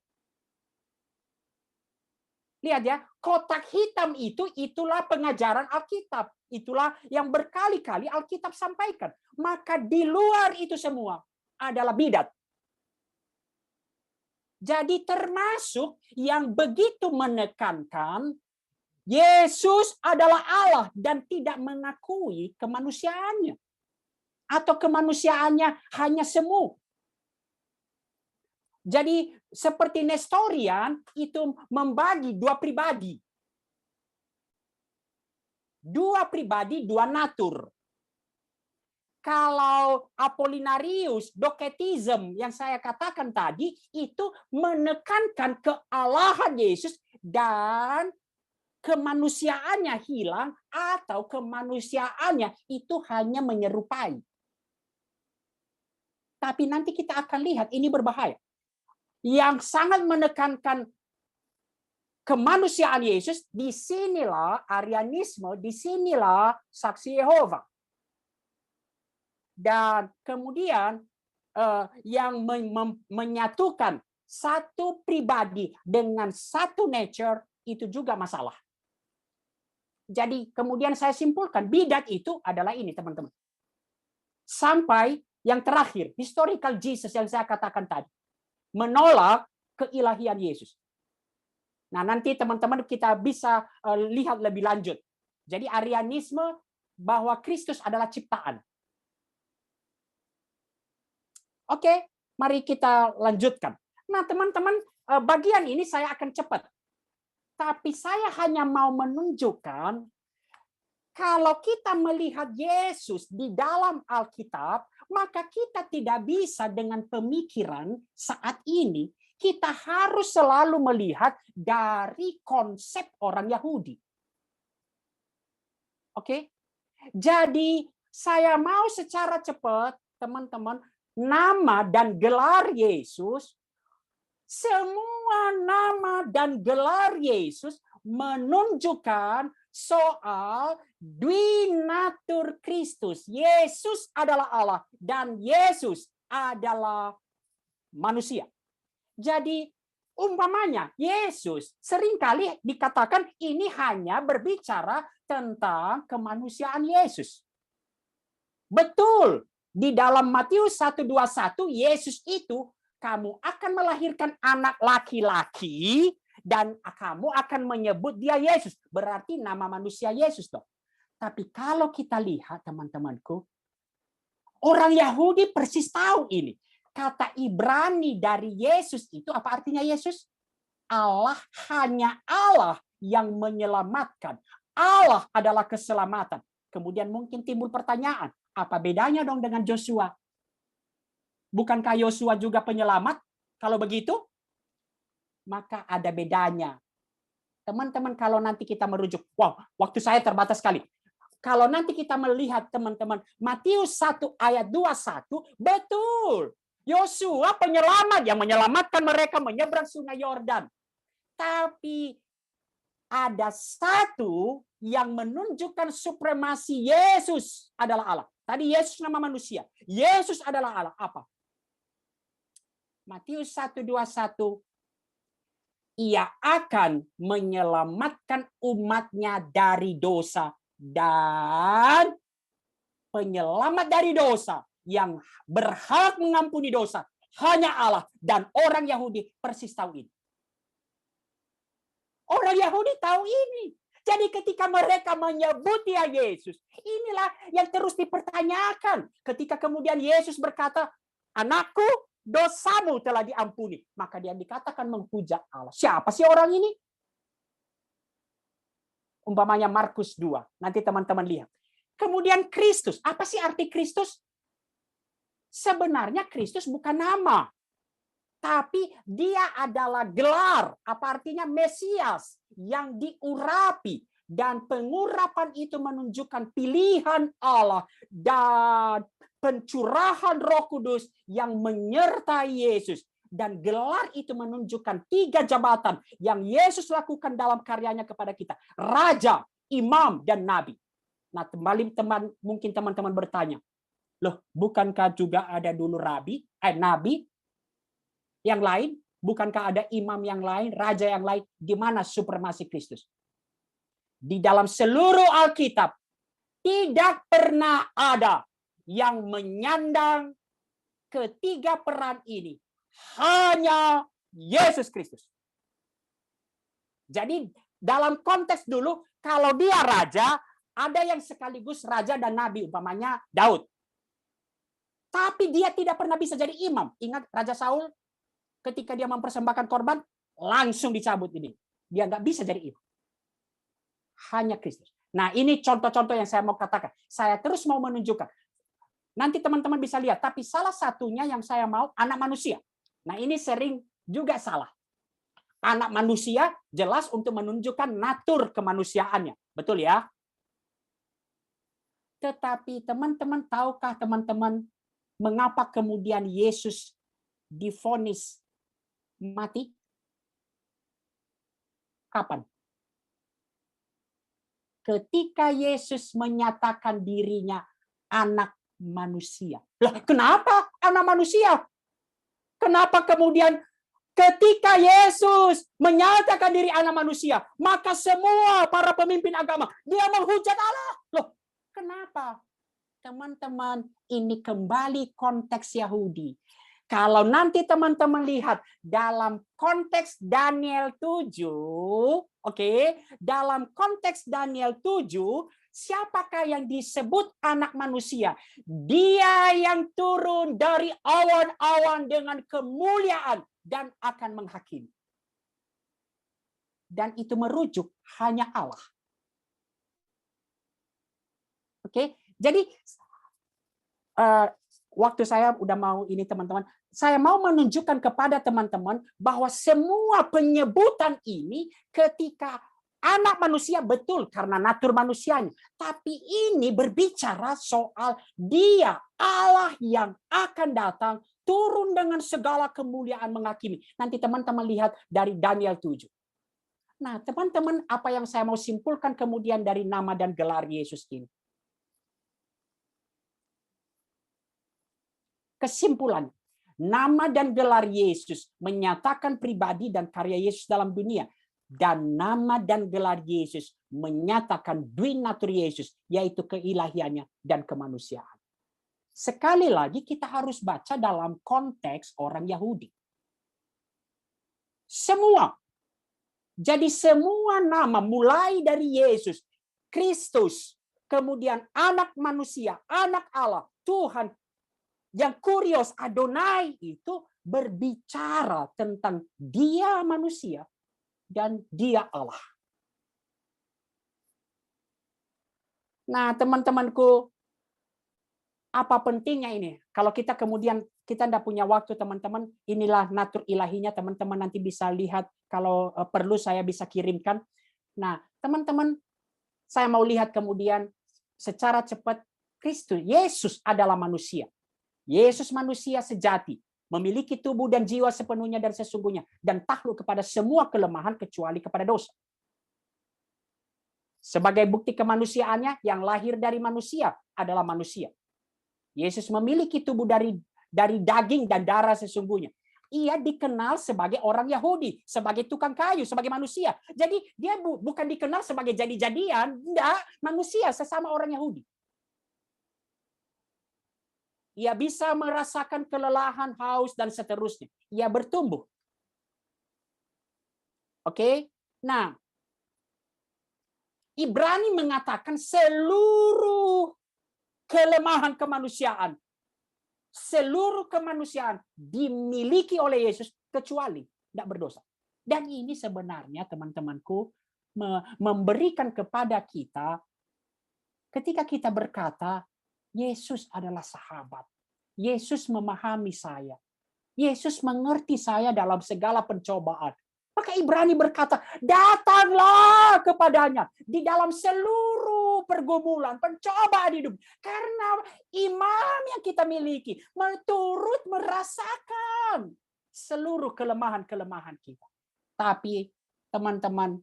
Lihat ya, kotak hitam itu itulah pengajaran Alkitab. Itulah yang berkali-kali Alkitab sampaikan. Maka di luar itu semua adalah bidat. Jadi termasuk yang begitu menekankan Yesus adalah Allah dan tidak mengakui kemanusiaannya. Atau kemanusiaannya hanya semu. Jadi seperti Nestorian itu membagi dua pribadi. Dua pribadi, dua natur. Kalau Apollinarius, Docetism yang saya katakan tadi, itu menekankan kealahan Yesus dan kemanusiaannya hilang atau kemanusiaannya itu hanya menyerupai. Tapi nanti kita akan lihat ini berbahaya. Yang sangat menekankan kemanusiaan Yesus, disinilah Arianisme, disinilah saksi Yehova. Dan kemudian yang menyatukan satu pribadi dengan satu nature itu juga masalah. Jadi kemudian saya simpulkan bidat itu adalah ini teman-teman. Sampai yang terakhir, historical Jesus yang saya katakan tadi. Menolak keilahian Yesus. Nah, nanti teman-teman kita bisa lihat lebih lanjut. Jadi Arianisme bahwa Kristus adalah ciptaan. Oke, mari kita lanjutkan. Nah, teman-teman, bagian ini saya akan cepat. Tapi saya hanya mau menunjukkan kalau kita melihat Yesus di dalam Alkitab, maka kita tidak bisa dengan pemikiran saat ini, kita harus selalu melihat dari konsep orang Yahudi. Oke? Jadi saya mau secara cepat, teman-teman, nama dan gelar Yesus, semua nama dan gelar Yesus menunjukkan soal duinatur Kristus. Yesus adalah Allah dan Yesus adalah manusia. Jadi umpamanya Yesus seringkali dikatakan ini hanya berbicara tentang kemanusiaan Yesus. Betul. Di dalam Matius 1:21 Yesus itu kamu akan melahirkan anak laki-laki dan kamu akan menyebut dia Yesus. Berarti nama manusia Yesus dong. Tapi kalau kita lihat teman-temanku, orang Yahudi persis tahu ini. Kata Ibrani dari Yesus itu apa artinya Yesus? Allah, hanya Allah yang menyelamatkan. Allah adalah keselamatan. Kemudian mungkin timbul pertanyaan, apa bedanya dong dengan Joshua? Bukankah Yosua juga penyelamat? Kalau begitu, maka ada bedanya. Teman-teman, kalau nanti kita merujuk, wow, waktu saya terbatas sekali. Kalau nanti kita melihat teman-teman, Matius 1 ayat 21, betul. Yosua penyelamat yang menyelamatkan mereka menyeberang sungai Yordan. Tapi ada satu yang menunjukkan supremasi Yesus adalah Allah. Tadi Yesus nama manusia. Yesus adalah Allah. Apa? Matius 1:21. Ia akan menyelamatkan umatnya dari dosa. Dan penyelamat dari dosa yang berhak mengampuni dosa hanya Allah, dan orang Yahudi persis tahu ini. Orang Yahudi tahu ini. Jadi ketika mereka menyebut dia Yesus, inilah yang terus dipertanyakan. Ketika kemudian Yesus berkata, anakku, dosamu telah diampuni. Maka dia dikatakan menghujat Allah. Siapa sih orang ini? Umpamanya Markus 2. Nanti teman-teman lihat. Kemudian Kristus. Apa sih arti Kristus? Sebenarnya Kristus bukan nama. Tapi dia adalah gelar. Apa artinya? Mesias yang diurapi. Dan pengurapan itu menunjukkan pilihan Allah dan pencurahan Roh Kudus yang menyertai Yesus. Dan gelar itu menunjukkan 3 jabatan yang Yesus lakukan dalam karyanya kepada kita. Raja, imam, dan nabi. Nah, mungkin teman-teman bertanya, loh, bukankah juga ada dulu nabi yang lain? Bukankah ada imam yang lain, raja yang lain? Di mana supremasi Kristus? Di dalam seluruh Alkitab, tidak pernah ada yang menyandang ketiga peran ini. Hanya Yesus Kristus. Jadi dalam konteks dulu, kalau dia raja, ada yang sekaligus raja dan nabi, umpamanya Daud. Tapi dia tidak pernah bisa jadi imam. Ingat Raja Saul, ketika dia mempersembahkan korban, langsung dicabut ini. Dia nggak bisa jadi imam. Hanya Kristus. Nah, ini contoh-contoh yang saya mau katakan. Saya terus mau menunjukkan. Nanti teman-teman bisa lihat. Tapi salah satunya yang saya mau, anak manusia. Nah, ini sering juga salah. Anak manusia jelas untuk menunjukkan natur kemanusiaannya. Betul ya? Tetapi teman-teman, tahukah teman-teman mengapa kemudian Yesus divonis mati? Kapan? Ketika Yesus menyatakan dirinya anak manusia. Lah, kenapa anak manusia? Kenapa kemudian ketika Yesus menyatakan diri anak manusia, maka semua para pemimpin agama, dia menghujat Allah. Loh, kenapa? Teman-teman, ini kembali konteks Yahudi. Kalau nanti teman-teman lihat dalam konteks Daniel 7, oke, dalam konteks Daniel 7, siapakah yang disebut anak manusia? Dia yang turun dari awan-awan dengan kemuliaan dan akan menghakimi. Dan itu merujuk hanya Allah. Oke, jadi waktu saya udah mau ini teman-teman, saya mau menunjukkan kepada teman-teman bahwa semua penyebutan ini ketika anak manusia betul karena natur manusianya, tapi ini berbicara soal dia Allah yang akan datang turun dengan segala kemuliaan menghakimi. Nanti teman-teman lihat dari Daniel 7. Nah, teman-teman, apa yang saya mau simpulkan kemudian dari nama dan gelar Yesus ini? Kesimpulan, nama dan gelar Yesus menyatakan pribadi dan karya Yesus dalam dunia. Dan nama dan gelar Yesus menyatakan duinatur Yesus, yaitu keilahiannya dan kemanusiaan. Sekali lagi kita harus baca dalam konteks orang Yahudi. Semua. Jadi semua nama mulai dari Yesus, Kristus, kemudian anak manusia, anak Allah, Tuhan, yang kurios Adonai itu berbicara tentang dia manusia dan dia Allah. Nah, teman-temanku, apa pentingnya ini? Kalau kita kemudian kita tidak punya waktu, teman-teman, inilah natur ilahinya, teman-teman nanti bisa lihat, kalau perlu saya bisa kirimkan. Nah, teman-teman, saya mau lihat kemudian secara cepat, Kristus, Yesus adalah manusia. Yesus manusia sejati, memiliki tubuh dan jiwa sepenuhnya dan sesungguhnya, dan takluk kepada semua kelemahan kecuali kepada dosa. Sebagai bukti kemanusiaannya, yang lahir dari manusia adalah manusia. Yesus memiliki tubuh dari daging dan darah sesungguhnya. Ia dikenal sebagai orang Yahudi, sebagai tukang kayu, sebagai manusia. Jadi dia bukan dikenal sebagai jadi-jadian, enggak, manusia sesama orang Yahudi. Ia bisa merasakan kelelahan, haus, dan seterusnya. Ia bertumbuh. Oke? Nah, Ibrani mengatakan seluruh kelemahan kemanusiaan, seluruh kemanusiaan dimiliki oleh Yesus kecuali tidak berdosa. Dan ini sebenarnya, teman-temanku, memberikan kepada kita, ketika kita berkata, Yesus adalah sahabat. Yesus memahami saya. Yesus mengerti saya dalam segala pencobaan. Maka Ibrani berkata, datanglah kepadanya di dalam seluruh pergumulan, pencobaan hidup. Karena iman yang kita miliki turut merasakan seluruh kelemahan-kelemahan kita. Tapi teman-teman,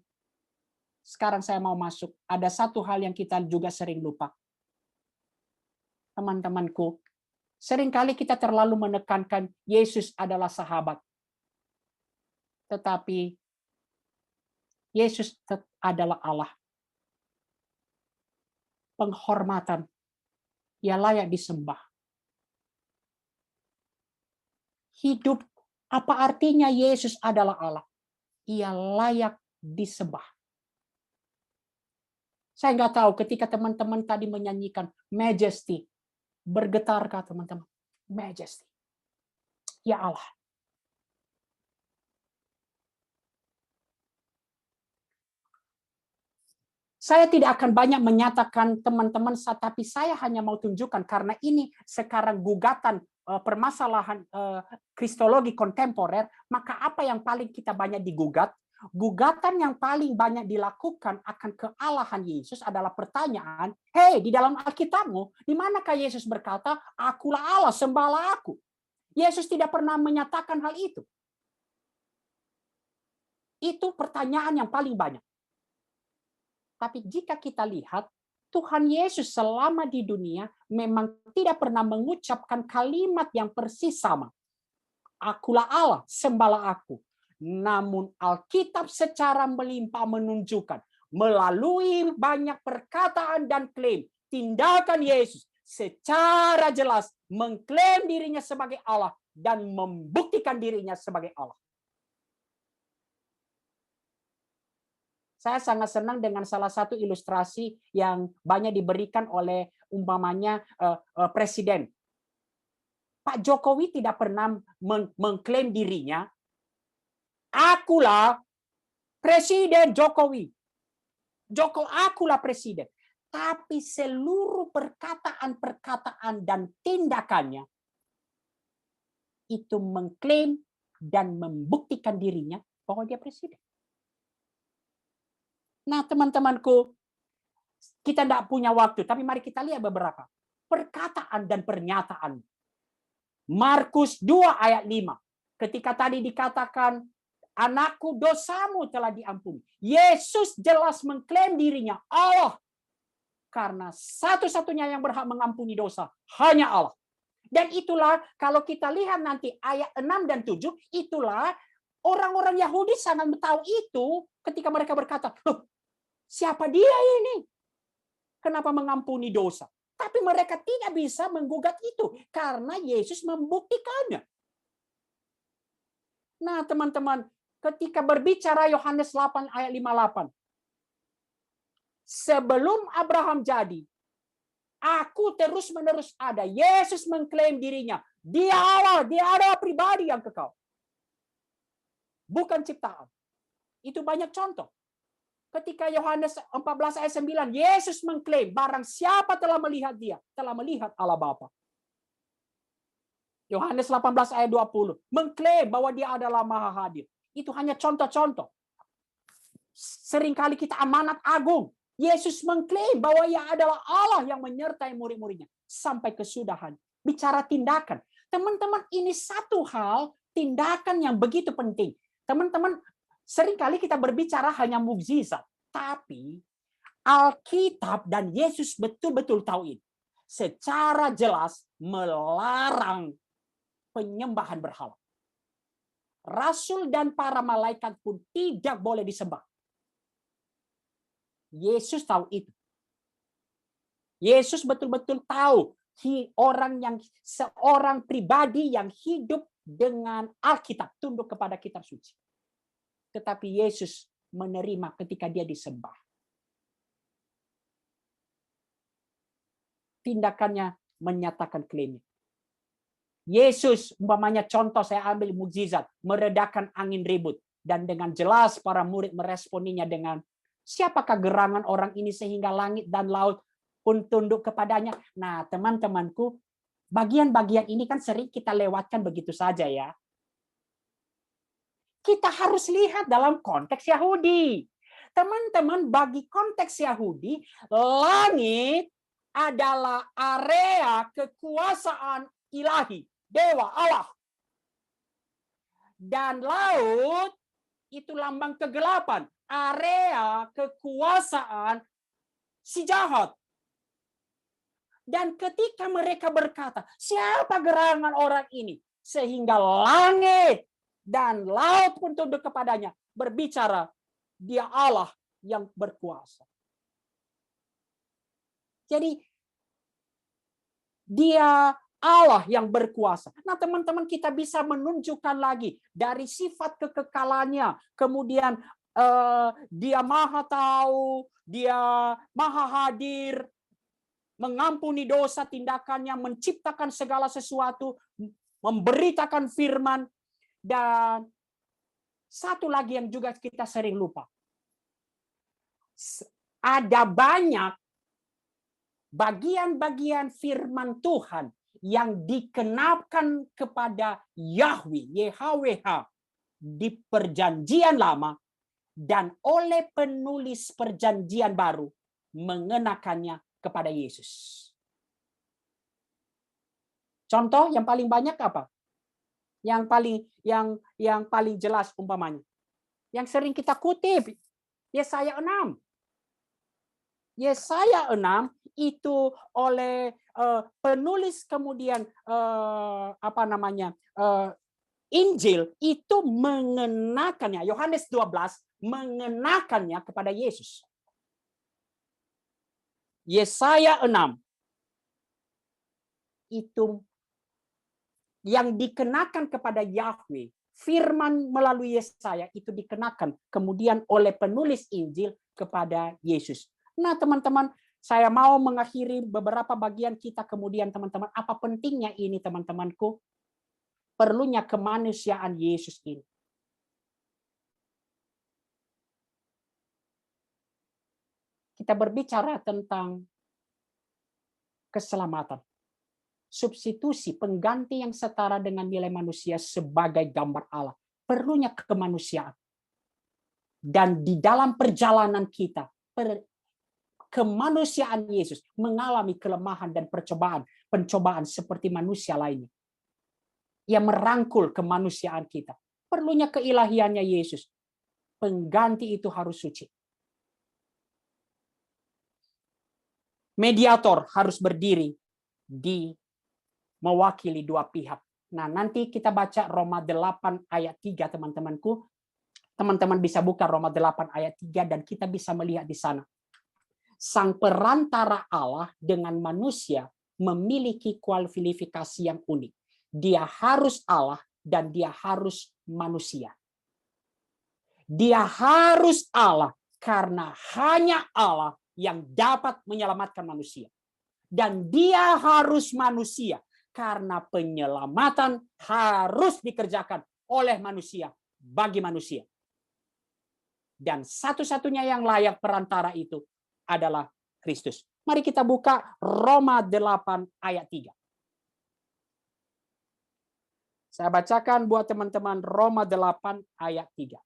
sekarang saya mau masuk. Ada satu hal yang kita juga sering lupa. Teman-temanku, seringkali kita terlalu menekankan Yesus adalah sahabat. Tetapi Yesus adalah Allah. Penghormatan. Ia layak disembah. Hidup, apa artinya Yesus adalah Allah? Ia layak disembah. Saya nggak tahu ketika teman-teman tadi menyanyikan Majesty, bergetarkah teman-teman? Majesty. Ya Allah. Saya tidak akan banyak menyatakan teman-teman, tapi saya hanya mau tunjukkan karena ini sekarang gugatan permasalahan kristologi kontemporer, maka apa yang paling kita banyak digugat? Gugatan yang paling banyak dilakukan akan kealahan Yesus adalah pertanyaan, hey, di dalam Alkitabmu, di manakah Yesus berkata, akulah Allah, sembahlah aku? Yesus tidak pernah menyatakan hal itu. Itu pertanyaan yang paling banyak. Tapi jika kita lihat, Tuhan Yesus selama di dunia memang tidak pernah mengucapkan kalimat yang persis sama. Akulah Allah, sembahlah aku. Namun Alkitab secara melimpah menunjukkan melalui banyak perkataan dan klaim, tindakan Yesus secara jelas mengklaim dirinya sebagai Allah dan membuktikan dirinya sebagai Allah. Saya sangat senang dengan salah satu ilustrasi yang banyak diberikan oleh umpamanya presiden. Pak Jokowi tidak pernah mengklaim dirinya, akulah Presiden Jokowi. Akulah presiden. Tapi seluruh perkataan-perkataan dan tindakannya itu mengklaim dan membuktikan dirinya bahwa dia presiden. Nah, teman-temanku, kita tidak punya waktu, tapi mari kita lihat beberapa perkataan dan pernyataan. Markus 2 ayat 5. Ketika tadi dikatakan, anakku dosamu telah diampuni. Yesus jelas mengklaim dirinya Allah. Karena satu-satunya yang berhak mengampuni dosa hanya Allah. Dan itulah kalau kita lihat nanti ayat 6 dan 7, itulah orang-orang Yahudi sangat tahu itu ketika mereka berkata, loh, siapa dia ini? Kenapa mengampuni dosa? Tapi mereka tidak bisa menggugat itu karena Yesus membuktikannya. Nah, teman-teman, ketika berbicara Yohanes 8 ayat 58. Sebelum Abraham jadi, aku terus-menerus ada. Yesus mengklaim dirinya. Dia Allah, dia adalah pribadi yang kekal. Bukan ciptaan. Itu banyak contoh. Ketika Yohanes 14 ayat 9, Yesus mengklaim, barang siapa telah melihat dia, telah melihat Allah Bapa. Yohanes 18 ayat 20, mengklaim bahwa dia adalah maha hadir. Itu hanya contoh-contoh. Seringkali kita amanat agung. Yesus mengklaim bahwa ia adalah Allah yang menyertai murid-muridnya. Sampai kesudahan. Bicara tindakan. Teman-teman, ini satu hal, tindakan yang begitu penting. Teman-teman, seringkali kita berbicara hanya mukjizat, tapi Alkitab dan Yesus betul-betul tahu ini. Secara jelas melarang penyembahan berhala. Rasul dan para malaikat pun tidak boleh disembah. Yesus tahu itu. Yesus betul-betul tahu seorang pribadi yang hidup dengan Alkitab, tunduk kepada kitab suci. Tetapi Yesus menerima ketika dia disembah. Tindakannya menyatakan klaimnya. Yesus, umpamanya contoh saya ambil mukjizat, meredakan angin ribut. Dan dengan jelas para murid meresponinya dengan, siapakah gerangan orang ini sehingga langit dan laut pun tunduk kepadanya. Nah, teman-temanku, bagian-bagian ini kan sering kita lewatkan begitu saja ya. Kita harus lihat dalam konteks Yahudi. Teman-teman, bagi konteks Yahudi, langit adalah area kekuasaan ilahi, dewa Allah. Dan laut itu lambang kegelapan, area kekuasaan si jahat. Dan ketika mereka berkata, siapa gerangan orang ini? Sehingga langit dan laut pun tunduk kepadanya. Berbicara, dia Allah yang berkuasa. Jadi, dia Allah yang berkuasa. Nah, teman-teman, kita bisa menunjukkan lagi dari sifat kekekalannya. Kemudian dia maha tahu, dia maha hadir, mengampuni dosa, tindakannya, menciptakan segala sesuatu, memberitakan firman. Dan satu lagi yang juga kita sering lupa. Ada banyak bagian-bagian firman Tuhan yang dikenakan kepada Yahweh, YHWH di perjanjian lama dan oleh penulis perjanjian baru mengenakannya kepada Yesus. Contoh yang paling banyak apa? Yang paling jelas umpamanya. Yang sering kita kutip Yesaya 6. Yesaya 6 itu oleh penulis kemudian Injil itu mengenakannya, Yohanes 12 mengenakannya kepada Yesus. Yesaya 6 itu yang dikenakan kepada Yahweh, firman melalui Yesaya itu dikenakan kemudian oleh penulis Injil kepada Yesus. Nah, teman-teman, saya mau mengakhiri beberapa bagian kita kemudian, teman-teman, apa pentingnya ini, teman-temanku? Perlunya kemanusiaan Yesus ini. Kita berbicara tentang keselamatan. Substitusi, pengganti yang setara dengan nilai manusia sebagai gambar Allah. Perlunya kemanusiaan. Dan di dalam perjalanan kita, kemanusiaan Yesus mengalami kelemahan dan pencobaan seperti manusia lainnya. Ia merangkul kemanusiaan kita. Perlunya keilahiannya Yesus. Pengganti itu harus suci. Mediator harus berdiri mewakili dua pihak. Nah, nanti kita baca Roma 8 ayat 3, teman-temanku. Teman-teman bisa buka Roma 8 ayat 3 dan kita bisa melihat di sana. Sang perantara Allah dengan manusia memiliki kualifikasi yang unik. Dia harus Allah dan dia harus manusia. Dia harus Allah karena hanya Allah yang dapat menyelamatkan manusia. Dan dia harus manusia karena penyelamatan harus dikerjakan oleh manusia bagi manusia. Dan satu-satunya yang layak perantara itu adalah Kristus. Mari kita buka Roma 8 ayat 3. Saya bacakan buat teman-teman Roma 8 ayat 3.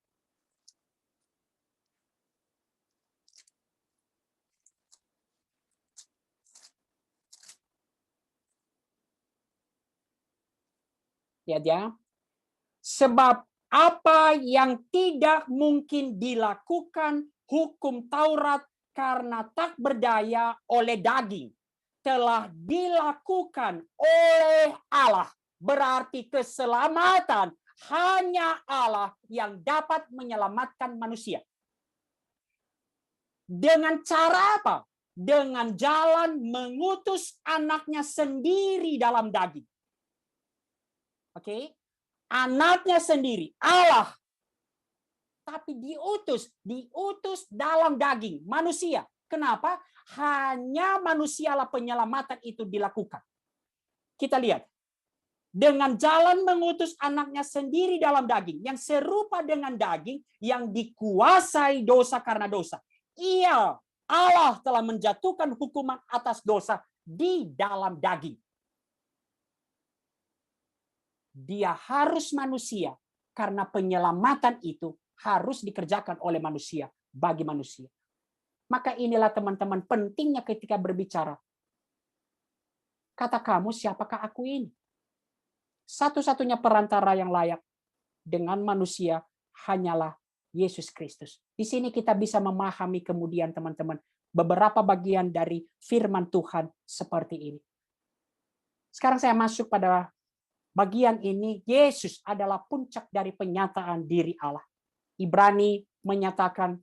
Lihat ya. Sebab apa yang tidak mungkin dilakukan hukum Taurat karena tak berdaya oleh daging telah dilakukan oleh Allah. Berarti keselamatan hanya Allah yang dapat menyelamatkan manusia. Dengan cara apa? Dengan jalan mengutus anaknya sendiri dalam daging. Oke? Anaknya sendiri, Allah. Tapi diutus dalam daging manusia. Kenapa? Hanya manusialah penyelamatan itu dilakukan. Kita lihat. Dengan jalan mengutus anaknya sendiri dalam daging. Yang serupa dengan daging yang dikuasai dosa karena dosa. Ia, Allah telah menjatuhkan hukuman atas dosa di dalam daging. Dia harus manusia karena penyelamatan itu harus dikerjakan oleh manusia bagi manusia. Maka inilah teman-teman pentingnya ketika berbicara. Kata kamu, siapakah aku ini? Satu-satunya perantara yang layak dengan manusia hanyalah Yesus Kristus. Di sini kita bisa memahami kemudian teman-teman beberapa bagian dari firman Tuhan seperti ini. Sekarang saya masuk pada bagian ini. Yesus adalah puncak dari penyataan diri Allah. Ibrani menyatakan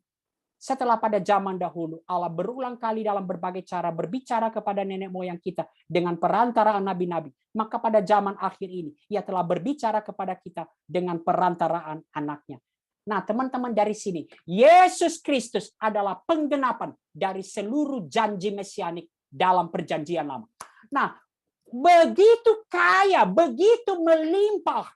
setelah pada zaman dahulu Allah berulang kali dalam berbagai cara berbicara kepada nenek moyang kita dengan perantaraan nabi-nabi. Maka pada zaman akhir ini Ia telah berbicara kepada kita dengan perantaraan anaknya. Nah, teman-teman dari sini, Yesus Kristus adalah penggenapan dari seluruh janji mesianik dalam perjanjian lama. Nah, begitu kaya, begitu melimpah,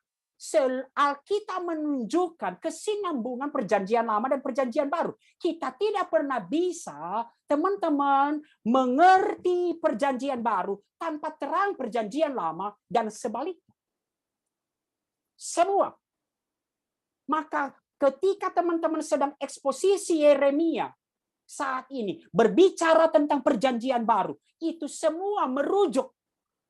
Alkitab menunjukkan kesinambungan perjanjian lama dan perjanjian baru. Kita tidak pernah bisa, teman-teman, mengerti perjanjian baru tanpa terang perjanjian lama dan sebaliknya. Semua. Maka ketika teman-teman sedang eksposisi Yeremia saat ini berbicara tentang perjanjian baru, itu semua merujuk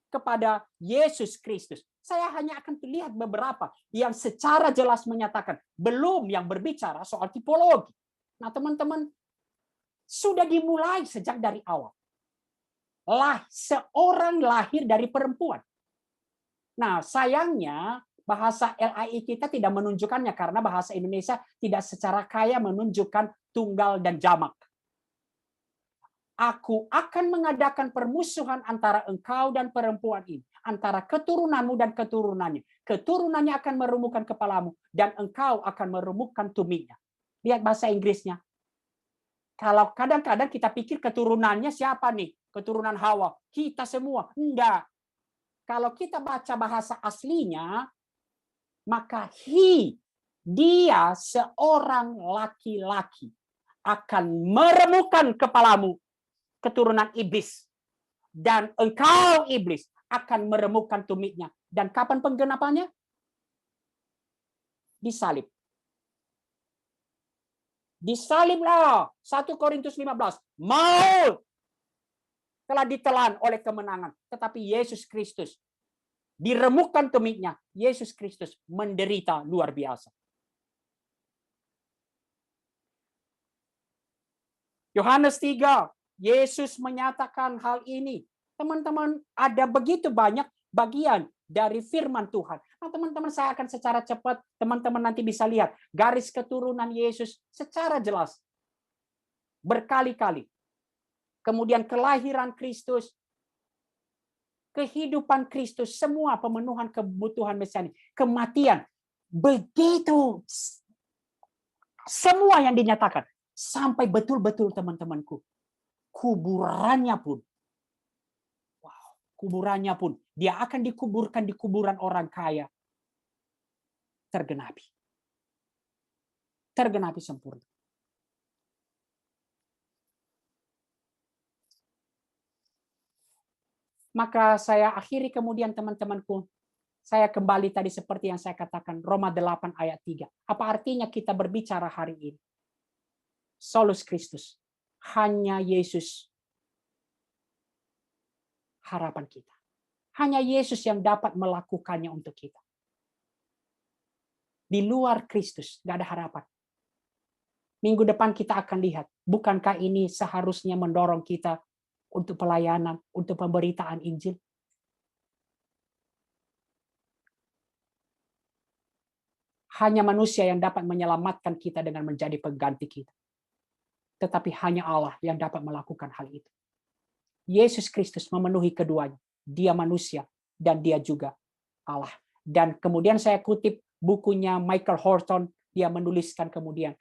kepada Yesus Kristus. Saya hanya akan lihat beberapa yang secara jelas menyatakan, belum yang berbicara soal tipologi. Nah, teman-teman, sudah dimulai sejak dari awal. Seorang lahir dari perempuan. Nah, sayangnya bahasa LAI kita tidak menunjukkannya karena bahasa Indonesia tidak secara kaya menunjukkan tunggal dan jamak. Aku akan mengadakan permusuhan antara engkau dan perempuan ini, antara keturunanmu dan keturunannya. Keturunannya akan meremukkan kepalamu, dan engkau akan meremukkan tumitnya. Lihat bahasa Inggrisnya. Kalau kadang-kadang kita pikir keturunannya siapa nih? Keturunan Hawa. Kita semua. Enggak. Kalau kita baca bahasa aslinya, maka dia seorang laki-laki akan meremukkan kepalamu, keturunan iblis, dan engkau iblis akan meremukkan tumitnya. Dan kapan penggenapannya? Disalib. Disaliblah. 1 Korintus 15. Maut telah ditelan oleh kemenangan, tetapi Yesus Kristus diremukkan tumitnya. Yesus Kristus menderita luar biasa. Yohanes 3. Yesus menyatakan hal ini. Teman-teman, ada begitu banyak bagian dari firman Tuhan. Nah, teman-teman, saya akan secara cepat, teman-teman nanti bisa lihat garis keturunan Yesus secara jelas. Berkali-kali. Kemudian kelahiran Kristus, kehidupan Kristus, semua pemenuhan kebutuhan mesianik, kematian. Begitu. Semua yang dinyatakan. Sampai betul-betul teman-temanku. Kuburannya pun, kuburannya pun, dia akan dikuburkan di kuburan orang kaya. Tergenapi. Tergenapi sempurna. Maka saya akhiri kemudian teman-temanku. Saya kembali tadi seperti yang saya katakan, Roma 8 ayat 3. Apa artinya kita berbicara hari ini? Solus Christus. Hanya Yesus harapan kita. Hanya Yesus yang dapat melakukannya untuk kita. Di luar Kristus, nggak ada harapan. Minggu depan kita akan lihat, bukankah ini seharusnya mendorong kita untuk pelayanan, untuk pemberitaan Injil? Hanya manusia yang dapat menyelamatkan kita dengan menjadi pengganti kita. Tetapi hanya Allah yang dapat melakukan hal itu. Yesus Kristus memenuhi keduanya. Dia manusia dan dia juga Allah. Dan kemudian saya kutip bukunya Michael Horton, dia menuliskan kemudian,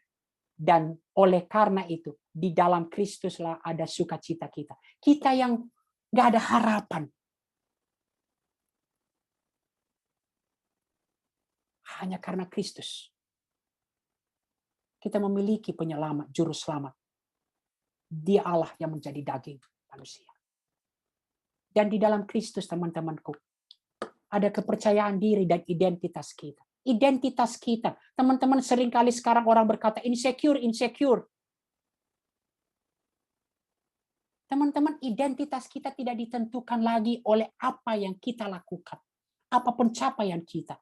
dan oleh karena itu di dalam Kristuslah ada sukacita kita. Kita yang nggak ada harapan, hanya karena Kristus kita memiliki penyelamat, juru selamat. Dia Allah yang menjadi daging manusia. Dan di dalam Kristus, teman-temanku, ada kepercayaan diri dan identitas kita. Identitas kita. Teman-teman, seringkali sekarang orang berkata insecure, insecure. Teman-teman, identitas kita tidak ditentukan lagi oleh apa yang kita lakukan. Apa pencapaian kita.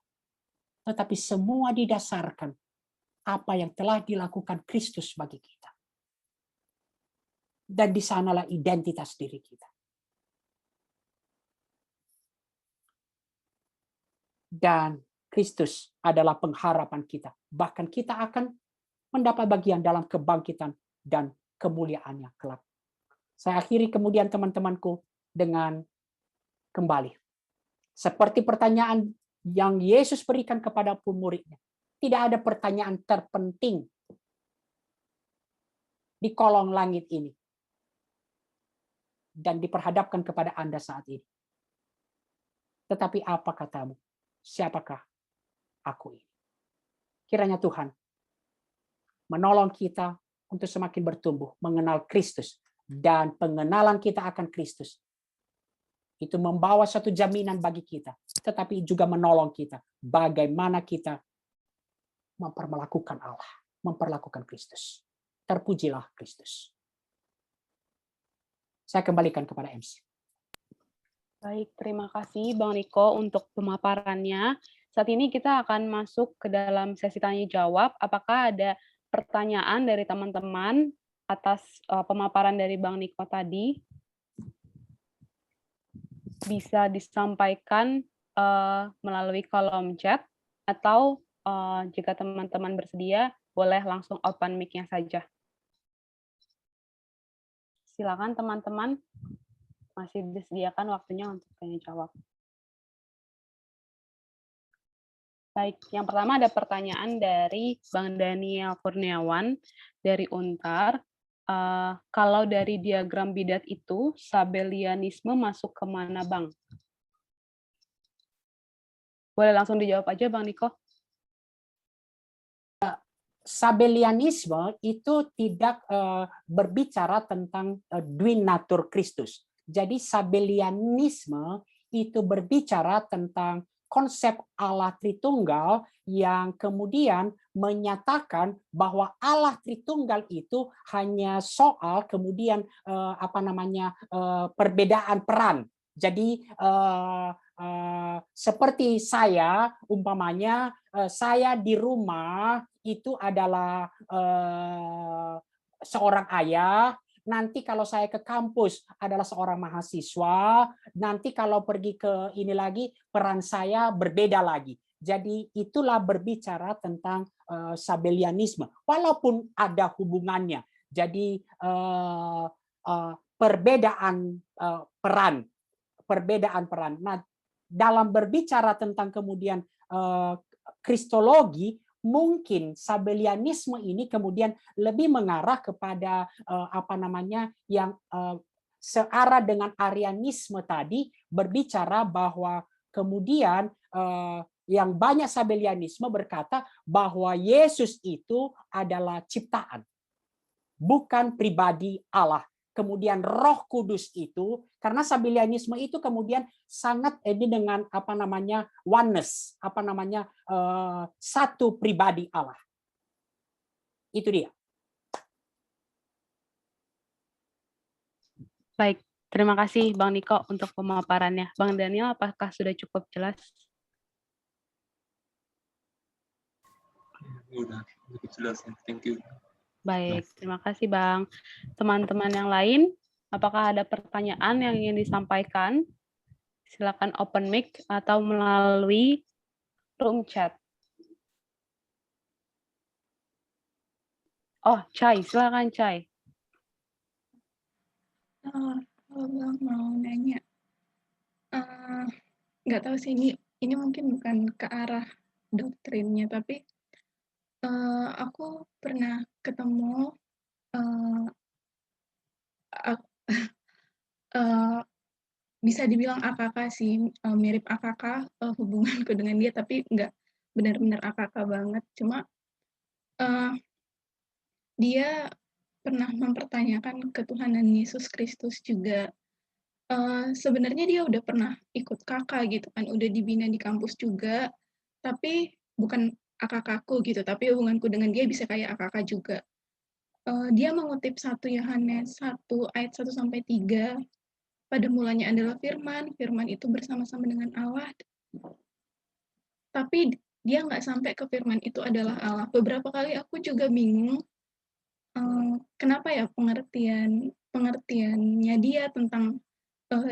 Tetapi semua didasarkan apa yang telah dilakukan Kristus bagi kita. Dan di sanalah identitas diri kita. Dan Kristus adalah pengharapan kita. Bahkan kita akan mendapat bagian dalam kebangkitan dan kemuliaannya kelak. Saya akhiri kemudian teman-temanku dengan kembali. Seperti pertanyaan yang Yesus berikan kepada murid-muridnya. Tidak ada pertanyaan terpenting di kolong langit ini. Dan diperhadapkan kepada Anda saat ini. Tetapi apa katamu? Siapakah aku ini? Kiranya Tuhan menolong kita untuk semakin bertumbuh, mengenal Kristus, dan pengenalan kita akan Kristus. Itu membawa satu jaminan bagi kita, tetapi juga menolong kita bagaimana kita memperlakukan Allah, memperlakukan Kristus. Terpujilah Kristus. Saya kembalikan kepada MC. Baik, terima kasih Bang Niko untuk pemaparannya. Saat ini kita akan masuk ke dalam sesi tanya jawab. Apakah ada pertanyaan dari teman-teman atas pemaparan dari Bang Niko tadi? Bisa disampaikan melalui kolom chat atau jika teman-teman bersedia boleh langsung open mic-nya saja. Silakan teman-teman. Masih disediakan waktunya untuk tanya jawab. Baik, yang pertama ada pertanyaan dari Bang Daniel Kurniawan dari Untar. Kalau dari diagram bidat itu, Sabellianisme masuk ke mana, Bang? Boleh langsung dijawab aja, Bang Niko. Sabellianisme itu tidak berbicara tentang duinatur Kristus. Jadi Sabellianisme itu berbicara tentang konsep Allah Tritunggal yang kemudian menyatakan bahwa Allah Tritunggal itu hanya soal kemudian perbedaan peran. Jadi seperti saya umpamanya saya di rumah itu adalah seorang ayah. Nanti kalau saya ke kampus adalah seorang mahasiswa, nanti kalau pergi ke ini lagi, peran saya berbeda lagi. Jadi itulah berbicara tentang Sabellianisme, walaupun ada hubungannya. Jadi perbedaan peran. Nah, dalam berbicara tentang kemudian Kristologi, mungkin Sabellianisme ini kemudian lebih mengarah kepada yang searah dengan Arianisme tadi, berbicara bahwa kemudian yang banyak Sabellianisme berkata bahwa Yesus itu adalah ciptaan, bukan pribadi Allah. kemudian Roh Kudus itu, karena Sabellianisme itu kemudian sangat ini dengan apa namanya oneness, apa namanya satu pribadi Allah. Itu dia. Baik, terima kasih Bang Niko untuk pemaparannya. Bang Daniel, apakah sudah cukup jelas? Udah cukup jelas, thank you. Baik, terima kasih Bang. Teman-teman yang lain, apakah ada pertanyaan yang ingin disampaikan? Silakan open mic atau melalui room chat. Oh, Chai, silakan Chai. Kalau Bang mau nanya, nggak tahu sih ini mungkin bukan ke arah doktrinnya, tapi aku pernah ketemu bisa dibilang AKK sih, mirip AKK hubunganku dengan dia, tapi nggak benar-benar AKK banget. Cuma dia pernah mempertanyakan ketuhanan Yesus Kristus juga. Sebenarnya dia udah pernah ikut KK gitu kan, udah dibina di kampus juga, tapi bukan AKK-ku gitu, tapi hubunganku dengan dia bisa kayak AKK juga. Dia mengutip 1 Yohanes 1 ayat 1-3, pada mulanya adalah firman, firman itu bersama-sama dengan Allah. Tapi dia nggak sampai ke firman itu adalah Allah. Beberapa kali aku juga bingung, kenapa ya pengertiannya dia tentang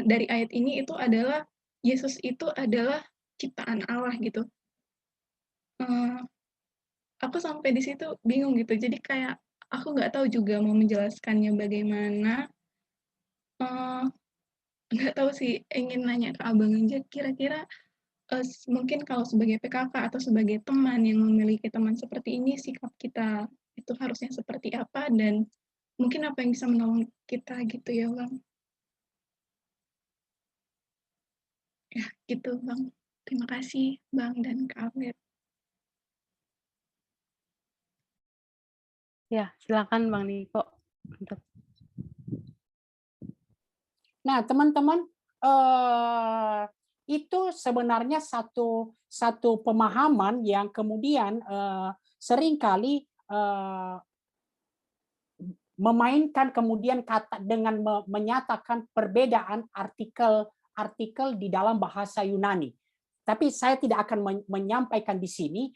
dari ayat ini itu adalah Yesus itu adalah ciptaan Allah gitu. Aku sampai di situ bingung gitu. Jadi kayak aku nggak tahu juga mau menjelaskannya bagaimana. Nggak tahu sih, ingin nanya ke Abang aja, kira-kira mungkin kalau sebagai PKK atau sebagai teman yang memiliki teman seperti ini, sikap kita itu harusnya seperti apa, dan mungkin apa yang bisa menolong kita gitu ya Bang. Ya gitu Bang. Terima kasih Bang dan Kak Abed. Ya, silakan Bang Niko. Nah, teman-teman, itu sebenarnya satu pemahaman yang kemudian seringkali memainkan kemudian kata dengan menyatakan perbedaan artikel di dalam bahasa Yunani. Tapi saya tidak akan menyampaikan di sini,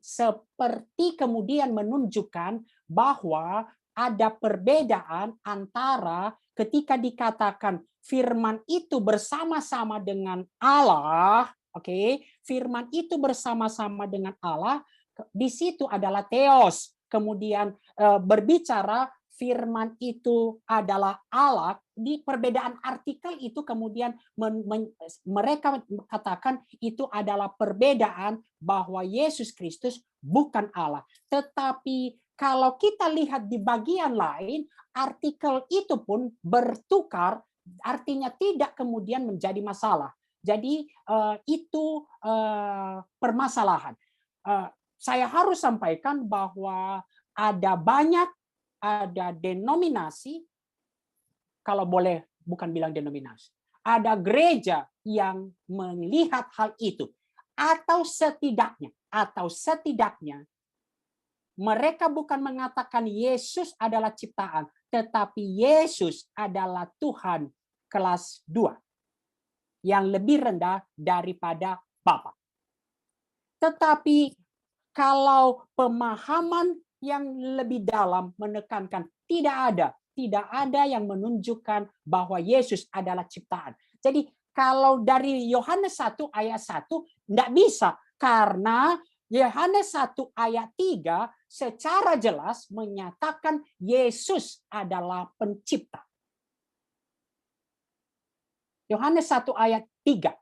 seperti kemudian menunjukkan bahwa ada perbedaan antara ketika dikatakan firman itu bersama-sama dengan Allah, oke, firman itu bersama-sama dengan Allah, di situ adalah theos, kemudian berbicara firman itu adalah Allah, di perbedaan artikel itu kemudian mereka katakan itu adalah perbedaan bahwa Yesus Kristus bukan Allah. Tetapi kalau kita lihat di bagian lain, artikel itu pun bertukar, artinya tidak kemudian menjadi masalah. Jadi itu permasalahan. Saya harus sampaikan bahwa ada denominasi, kalau boleh bukan bilang denominasi, ada gereja yang melihat hal itu, atau setidaknya mereka bukan mengatakan Yesus adalah ciptaan, tetapi Yesus adalah Tuhan kelas 2 yang lebih rendah daripada Bapa. Tetapi kalau pemahaman yang lebih dalam menekankan tidak ada yang menunjukkan bahwa Yesus adalah ciptaan. Jadi kalau dari Yohanes 1 ayat 1 tidak bisa, karena Yohanes 1 ayat 3 secara jelas menyatakan Yesus adalah pencipta. Yohanes 1 ayat 3.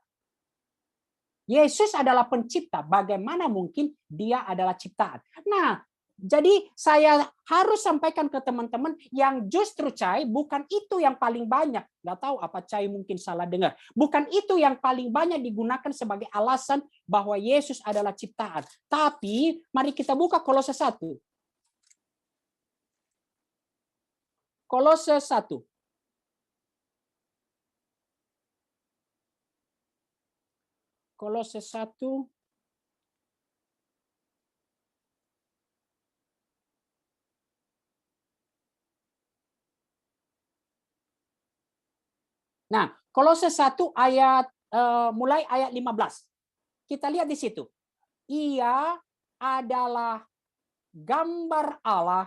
Yesus adalah pencipta, bagaimana mungkin dia adalah ciptaan? Nah, jadi saya harus sampaikan ke teman-teman yang justru Cai bukan itu yang paling banyak. Nggak tahu apa Cai mungkin salah dengar. Bukan itu yang paling banyak digunakan sebagai alasan bahwa Yesus adalah ciptaan. Tapi mari kita buka Kolose 1. Kolose 1. Kolose 1 Nah, Kolose 1 ayat mulai ayat 15. Kita lihat di situ. Ia adalah gambar Allah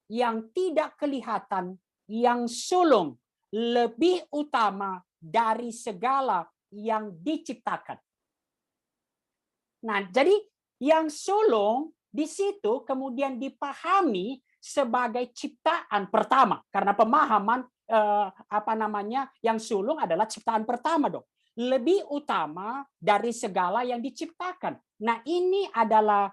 yang tidak kelihatan, yang sulung, lebih utama dari segala yang diciptakan. Nah, jadi yang sulung di situ kemudian dipahami sebagai ciptaan pertama, karena pemahaman yang sulung adalah ciptaan pertama dong. Lebih utama dari segala yang diciptakan. Nah, ini adalah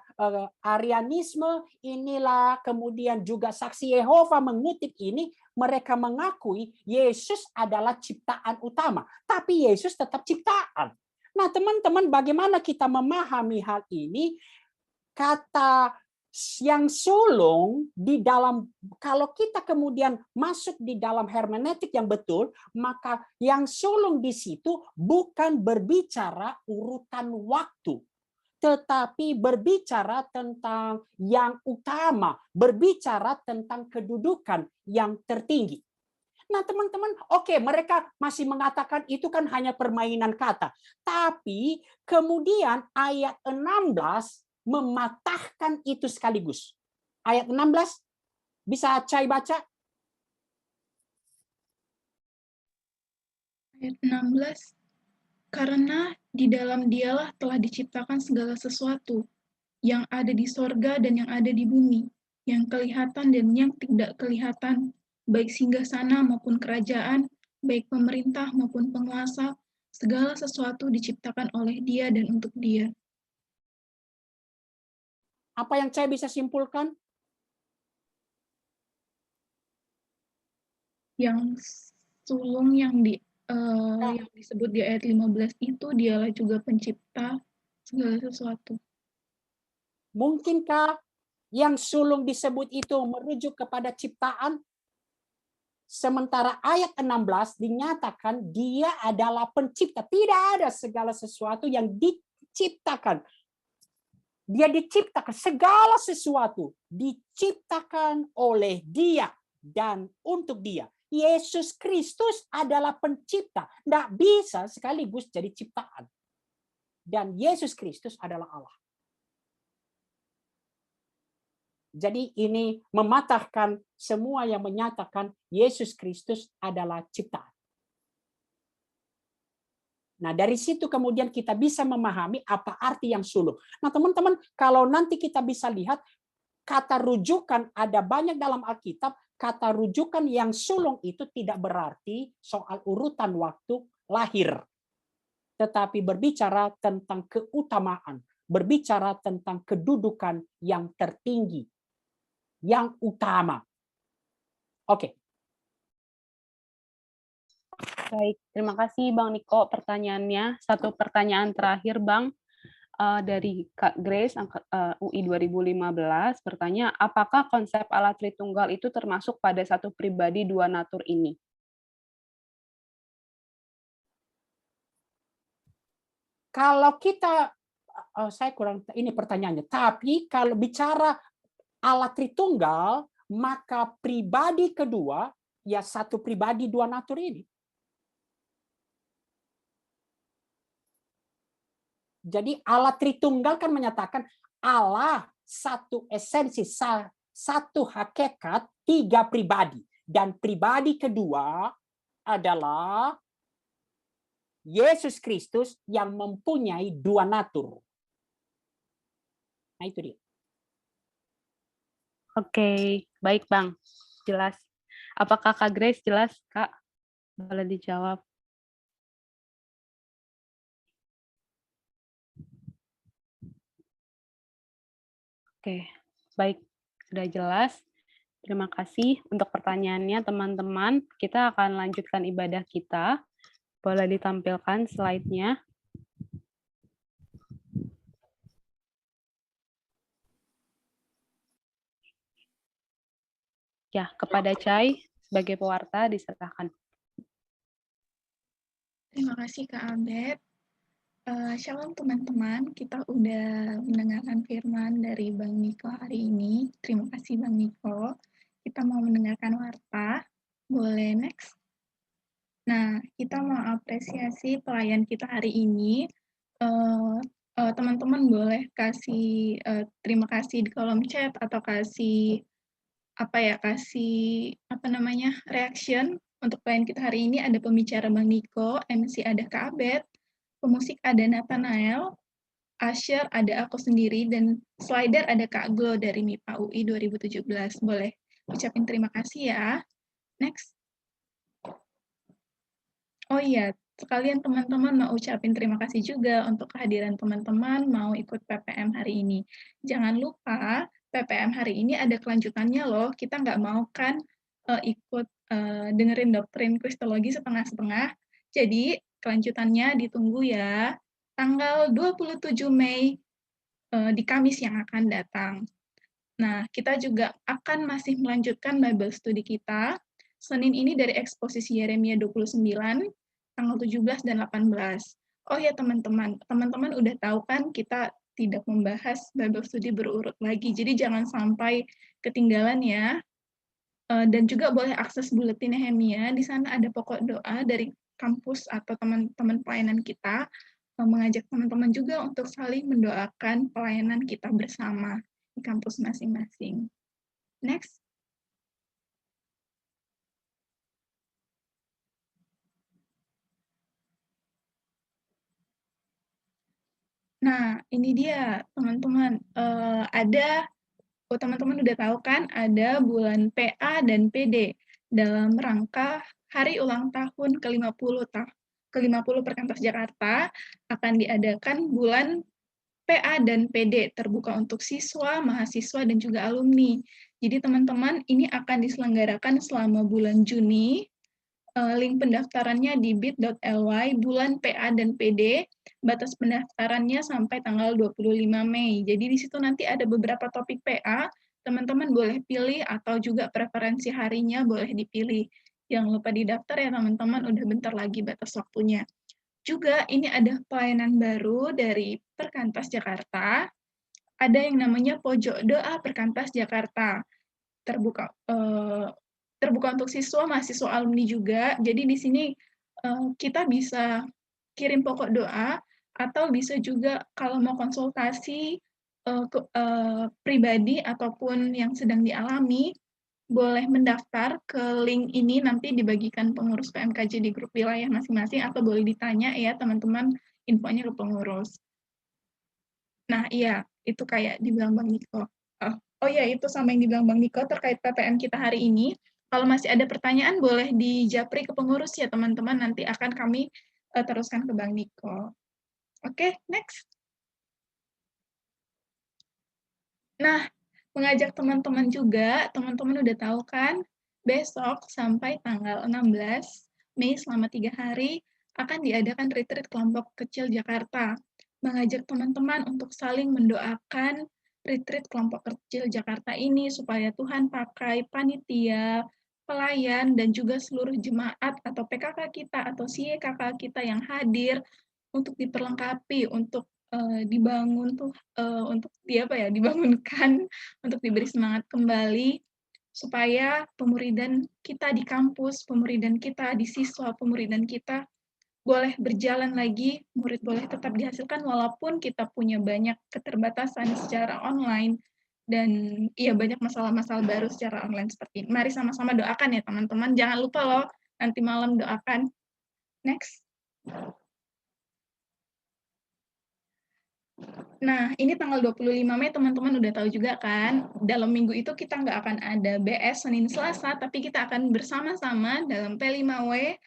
Arianisme, inilah kemudian juga saksi Yehova mengutip ini, mereka mengakui Yesus adalah ciptaan utama, tapi Yesus tetap ciptaan. Nah, teman-teman, bagaimana kita memahami hal ini? Kata yang sulung di dalam, kalau kita kemudian masuk di dalam hermeneutik yang betul, maka yang sulung di situ bukan berbicara urutan waktu, tetapi berbicara tentang yang utama, berbicara tentang kedudukan yang tertinggi. Nah, teman-teman, oke, mereka masih mengatakan itu kan hanya permainan kata. Tapi kemudian ayat 16 mematahkan itu sekaligus. Ayat 16, bisa Cai baca? Ayat 16. Karena di dalam Dialah telah diciptakan segala sesuatu, yang ada di sorga dan yang ada di bumi, yang kelihatan dan yang tidak kelihatan, baik singgasana maupun kerajaan, baik pemerintah maupun penguasa, segala sesuatu diciptakan oleh Dia dan untuk Dia. Apa yang saya bisa simpulkan? Yang sulung yang disebut di ayat 15 itu Dialah juga pencipta segala sesuatu. Mungkinkah yang sulung disebut itu merujuk kepada ciptaan? Sementara ayat 16 dinyatakan dia adalah pencipta. Tidak ada segala sesuatu yang diciptakan. Dia diciptakan, segala sesuatu diciptakan oleh Dia dan untuk Dia. Yesus Kristus adalah pencipta. Tidak bisa sekaligus jadi ciptaan. Dan Yesus Kristus adalah Allah. Jadi ini mematahkan semua yang menyatakan Yesus Kristus adalah ciptaan. Nah, dari situ kemudian kita bisa memahami apa arti yang sulung. Nah, teman-teman, kalau nanti kita bisa lihat kata rujukan ada banyak dalam Alkitab, kata rujukan yang sulung itu tidak berarti soal urutan waktu lahir. Tetapi berbicara tentang keutamaan, berbicara tentang kedudukan yang tertinggi, yang utama. Oke. Baik, terima kasih Bang Niko pertanyaannya. Satu pertanyaan terakhir Bang dari Kak Grace UI 2015 bertanya, apakah konsep Allah Tritunggal itu termasuk pada satu pribadi dua natur ini? Kalau kita, saya kurang, ini pertanyaannya, tapi kalau bicara Allah Tritunggal, maka pribadi kedua, ya satu pribadi dua natur ini. Jadi Allah Tritunggal kan menyatakan Allah satu esensi, satu hakikat, tiga pribadi. Dan pribadi kedua adalah Yesus Kristus yang mempunyai dua natur. Nah itu dia. Oke, baik Bang. Jelas. Apakah Kak Grace jelas, Kak? Boleh dijawab. Oke, baik. Sudah jelas. Terima kasih untuk pertanyaannya, teman-teman. Kita akan lanjutkan ibadah kita. Boleh ditampilkan slide-nya. Ya, kepada Cai, Sebagai pewarta diserahkan. Terima kasih Kak Abed. Shalom teman-teman, kita udah mendengarkan firman dari Bang Niko hari ini. Terima kasih Bang Niko. Kita mau mendengarkan warta. Boleh next? Nah, kita mau apresiasi pelayan kita hari ini. Teman-teman boleh kasih terima kasih di kolom chat atau kasih reaction untuk pelayan kita hari ini. Ada pembicara Bang Niko, MC ada Kak Abed, pemusik ada Nathanael, Asher ada aku sendiri, dan slider ada Kak Glo dari MIPA UI 2017. Boleh ucapin terima kasih ya. Next. Oh iya, sekalian teman-teman mau ucapin terima kasih juga untuk kehadiran teman-teman mau ikut PPM hari ini. Jangan lupa, PPM hari ini ada kelanjutannya loh. Kita nggak mau kan ikut dengerin doktrin kristologi setengah-setengah. Jadi, kelanjutannya ditunggu ya. Tanggal 27 Mei di Kamis yang akan datang. Nah, kita juga akan masih melanjutkan Bible Study kita. Senin ini dari eksposisi Yeremia 29, tanggal 17 dan 18. Oh ya teman-teman udah tahu kan kita tidak membahas Bible Study berurut lagi, jadi jangan sampai ketinggalan ya. Dan juga boleh akses buletin Nehemia, di sana ada pokok doa dari kampus atau teman-teman pelayanan kita, mengajak teman-teman juga untuk saling mendoakan pelayanan kita bersama di kampus masing-masing. Next. Nah, ini dia teman-teman. Teman-teman udah tahu kan ada bulan PA dan PD dalam rangka hari ulang tahun ke-50 ke-50 Perkantas Jakarta akan diadakan bulan PA dan PD terbuka untuk siswa, mahasiswa, dan juga alumni. Jadi teman-teman ini akan diselenggarakan selama bulan Juni. Link pendaftarannya di bit.ly bulan PA dan PD. Batas pendaftarannya sampai tanggal 25 Mei. Jadi di situ nanti ada beberapa topik PA, teman-teman boleh pilih atau juga preferensi harinya boleh dipilih. Jangan lupa didaftar ya teman-teman, udah bentar lagi batas waktunya. Juga ini ada pelayanan baru dari Perkantas Jakarta. Ada yang namanya Pojok Doa Perkantas Jakarta. Terbuka untuk siswa, mahasiswa, alumni juga. Jadi di sini kita bisa kirim pokok doa atau bisa juga kalau mau konsultasi pribadi ataupun yang sedang dialami, boleh mendaftar ke link ini, nanti dibagikan pengurus PMKJ di grup wilayah masing-masing, atau boleh ditanya ya teman-teman infonya ke pengurus. Nah iya, itu kayak dibilang Bang Niko. Oh iya, itu sama yang dibilang Bang Niko terkait PPM kita hari ini. Kalau masih ada pertanyaan, boleh dijapri ke pengurus ya teman-teman, nanti akan kami teruskan ke Bang Niko. Oke, next. Nah, mengajak teman-teman juga, teman-teman udah tahu kan, besok sampai tanggal 16 Mei selama 3 hari akan diadakan retreat kelompok kecil Jakarta. Mengajak teman-teman untuk saling mendoakan retreat kelompok kecil Jakarta ini supaya Tuhan pakai panitia, pelayan, dan juga seluruh jemaat atau PKK kita atau CYKK kita yang hadir untuk diperlengkapi, untuk dibangun tuh, untuk dibangunkan, untuk diberi semangat kembali, supaya pemuridan kita di kampus, pemuridan kita di siswa, pemuridan kita boleh berjalan lagi, murid boleh tetap dihasilkan walaupun kita punya banyak keterbatasan secara online, dan iya banyak masalah-masalah baru secara online seperti ini. Mari sama-sama doakan ya teman-teman, jangan lupa loh nanti malam doakan. Next. Nah, ini tanggal 25 Mei teman-teman udah tahu juga kan, dalam minggu itu kita nggak akan ada BS Senin Selasa, tapi kita akan bersama-sama dalam P5W,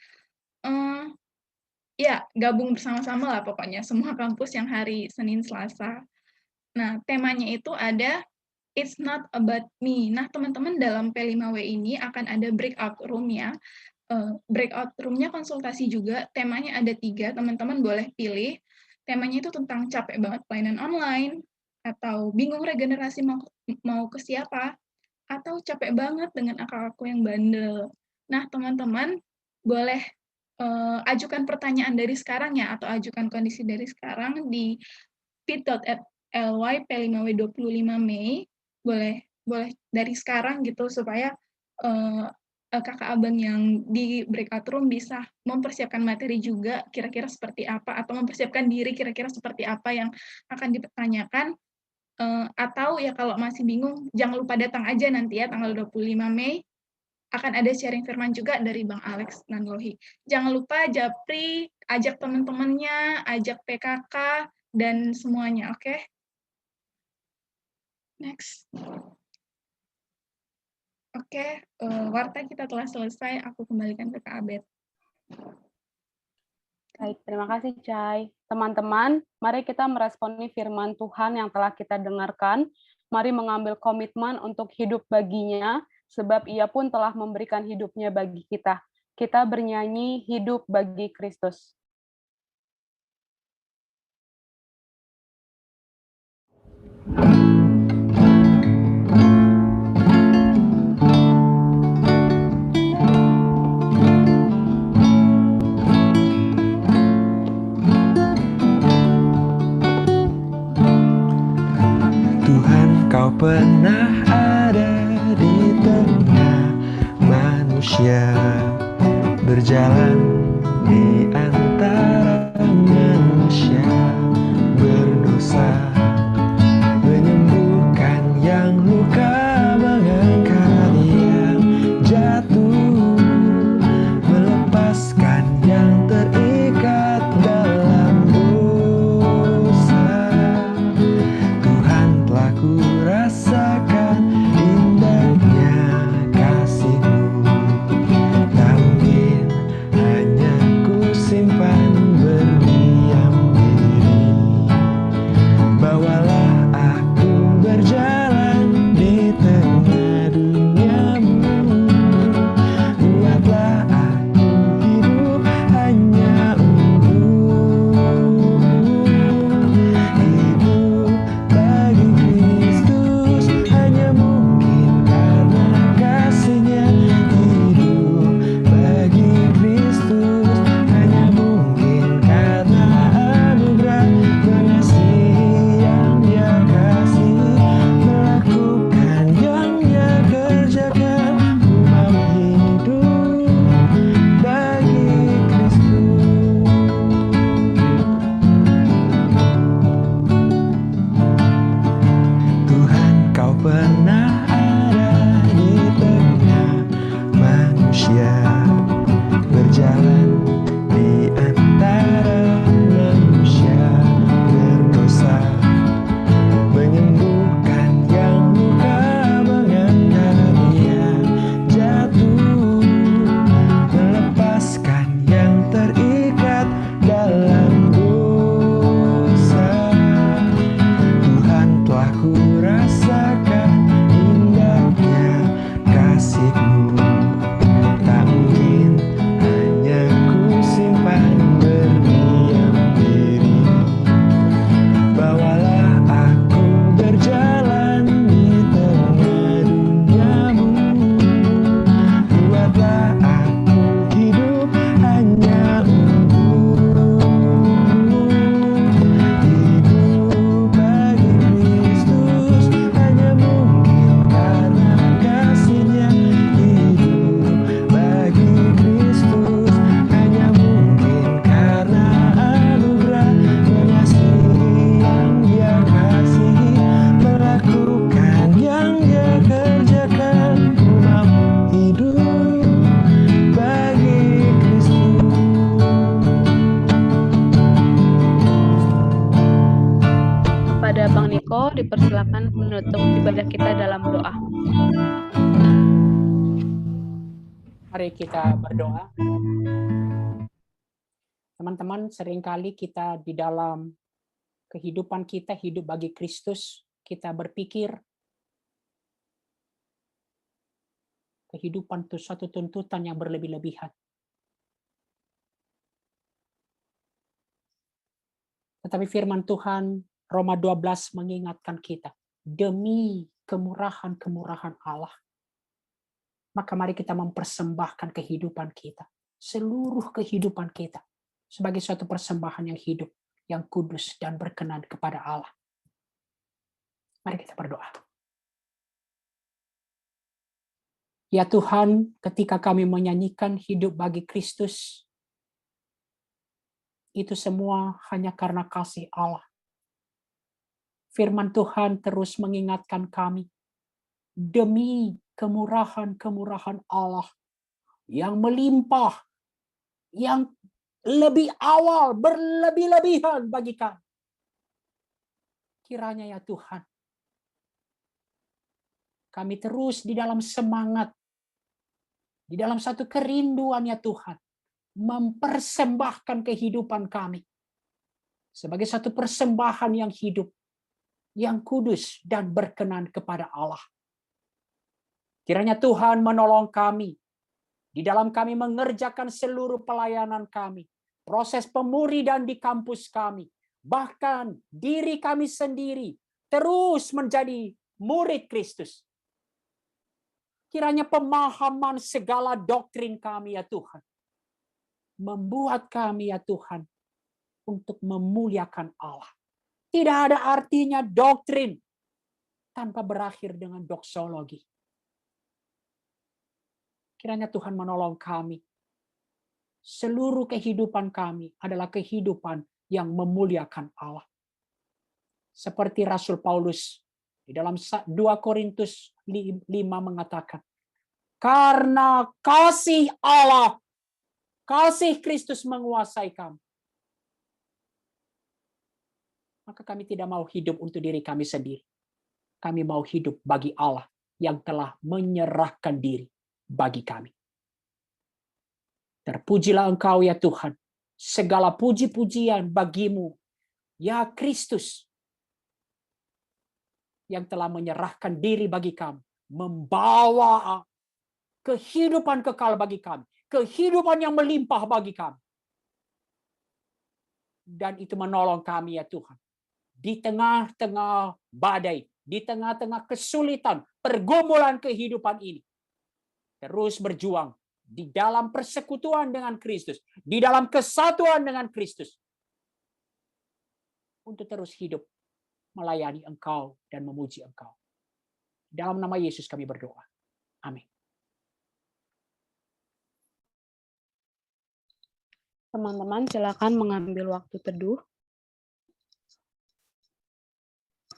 ya gabung bersama-sama lah pokoknya, semua kampus yang hari Senin Selasa. Nah, temanya itu ada It's Not About Me. Nah, teman-teman dalam P5W ini akan ada breakout room ya. Breakout room-nya konsultasi juga, temanya ada 3, teman-teman boleh pilih. Temanya itu tentang capek banget pelayanan online, atau bingung regenerasi mau ke siapa, atau capek banget dengan akal aku yang bandel. Nah, teman-teman boleh ajukan pertanyaan dari sekarang ya, atau ajukan kondisi dari sekarang di bit.ly P5W25 Mei. Boleh dari sekarang gitu, supaya kakak abang yang di breakout room bisa mempersiapkan materi juga kira-kira seperti apa, atau mempersiapkan diri kira-kira seperti apa yang akan dipertanyakan. Atau ya kalau masih bingung, jangan lupa datang aja nanti ya tanggal 25 Mei. Akan ada sharing firman juga dari Bang Alex Nanlohi. Jangan lupa Japri, ajak teman-temannya, ajak PKK, dan semuanya, oke? Next. Oke, warta kita telah selesai, aku kembalikan ke Kak Abed. Baik, terima kasih, Cai. Teman-teman, mari kita meresponi firman Tuhan yang telah kita dengarkan. Mari mengambil komitmen untuk hidup baginya, sebab ia pun telah memberikan hidupnya bagi kita. Kita bernyanyi hidup bagi Kristus. Tuhan, Kau pernah ada di tengah manusia, berjalan di antara manusia berdosa, menyembuhkan yang luka, mengangkat yang jatuh, melepaskan yang terikat dalam dosa. Tuhan, telah ku rasakan indahnya kasih-Mu, tak mungkin hanya ku simpan berdiam diri. Bawalah aku berjalan di tengah dunia-Mu, buatlah aku hidup hanya untuk-Mu. Hidup bagi Kristus hanya mungkin karena kasih-Nya. Hidup bagi Kristus hanya mungkin karena anugerah mengasihi yang Dia kasih, melakukan yang Dia kerjakan. Ku mau hidup bagi Kristus. Tuhan, Kau pernah ada di tengah manusia, berjalan di antara manusia berdosa, menyembuhkan yang luka, mengangkat yang jatuh, melepaskan yang terikat dalam dosa. Tuhan, telah ku rasakan indahnya kasih-Mu, tak mungkin hanya ku simpan berdiam diri. Bawalah aku berjalan di tengah dunia-Mu, buatlah aku hidup hanya untuk-Mu. Hidup bagi Kristus hanya mungkin karena kasih-Nya. Hidup bagi Kristus hanya mungkin karena anugerah mengasihi yang Dia kasih, melakukan yang Dia kerjakan. Ku mau hidup bagi Kristus. Kepada Bang Niko, dipersilakan menutup ibadah kita dalam doa. Mari kita berdoa. Teman-teman, seringkali kita di dalam kehidupan kita hidup bagi Kristus, kita berpikir kehidupan itu suatu tuntutan yang berlebih-lebihan. Tetapi firman Tuhan Roma 12 mengingatkan kita, demi kemurahan-kemurahan Allah, Maka mari kita mempersembahkan kehidupan kita, seluruh kehidupan kita, sebagai suatu persembahan yang hidup, yang kudus dan berkenan kepada Allah. Mari kita berdoa. Ya Tuhan, ketika kami menyanyikan hidup bagi Kristus, itu semua hanya karena kasih Allah. Firman Tuhan terus mengingatkan kami, demi kemurahan-kemurahan Allah yang melimpah, yang lebih awal, berlebih-lebihan bagi kami. Kiranya ya Tuhan, kami terus di dalam semangat, di dalam satu kerinduan ya Tuhan, mempersembahkan kehidupan kami sebagai satu persembahan yang hidup, yang kudus dan berkenan kepada Allah. Kiranya Tuhan menolong kami di dalam kami mengerjakan seluruh pelayanan kami, proses pemuridan di kampus kami, bahkan diri kami sendiri terus menjadi murid Kristus. Kiranya pemahaman segala doktrin kami ya Tuhan, membuat kami ya Tuhan untuk memuliakan Allah. Tidak ada artinya doktrin tanpa berakhir dengan doksologi. Kiranya Tuhan menolong kami. Seluruh kehidupan kami adalah kehidupan yang memuliakan Allah. Seperti Rasul Paulus di dalam 2 Korintus 5 mengatakan, karena kasih Allah, kasih Kristus menguasai kami. Maka kami tidak mau hidup untuk diri kami sendiri. Kami mau hidup bagi Allah yang telah menyerahkan diri bagi kami. Terpujilah Engkau ya Tuhan. Segala puji-pujian bagimu, ya Kristus, yang telah menyerahkan diri bagi kami, membawa kehidupan kekal bagi kami, kehidupan yang melimpah bagi kami. Dan itu menolong kami ya Tuhan. Di tengah-tengah badai, di tengah-tengah kesulitan, pergumulan kehidupan ini, terus berjuang di dalam persekutuan dengan Kristus, di dalam kesatuan dengan Kristus, untuk terus hidup melayani Engkau dan memuji Engkau. Dalam nama Yesus kami berdoa. Amin. Teman-teman silakan mengambil waktu teduh.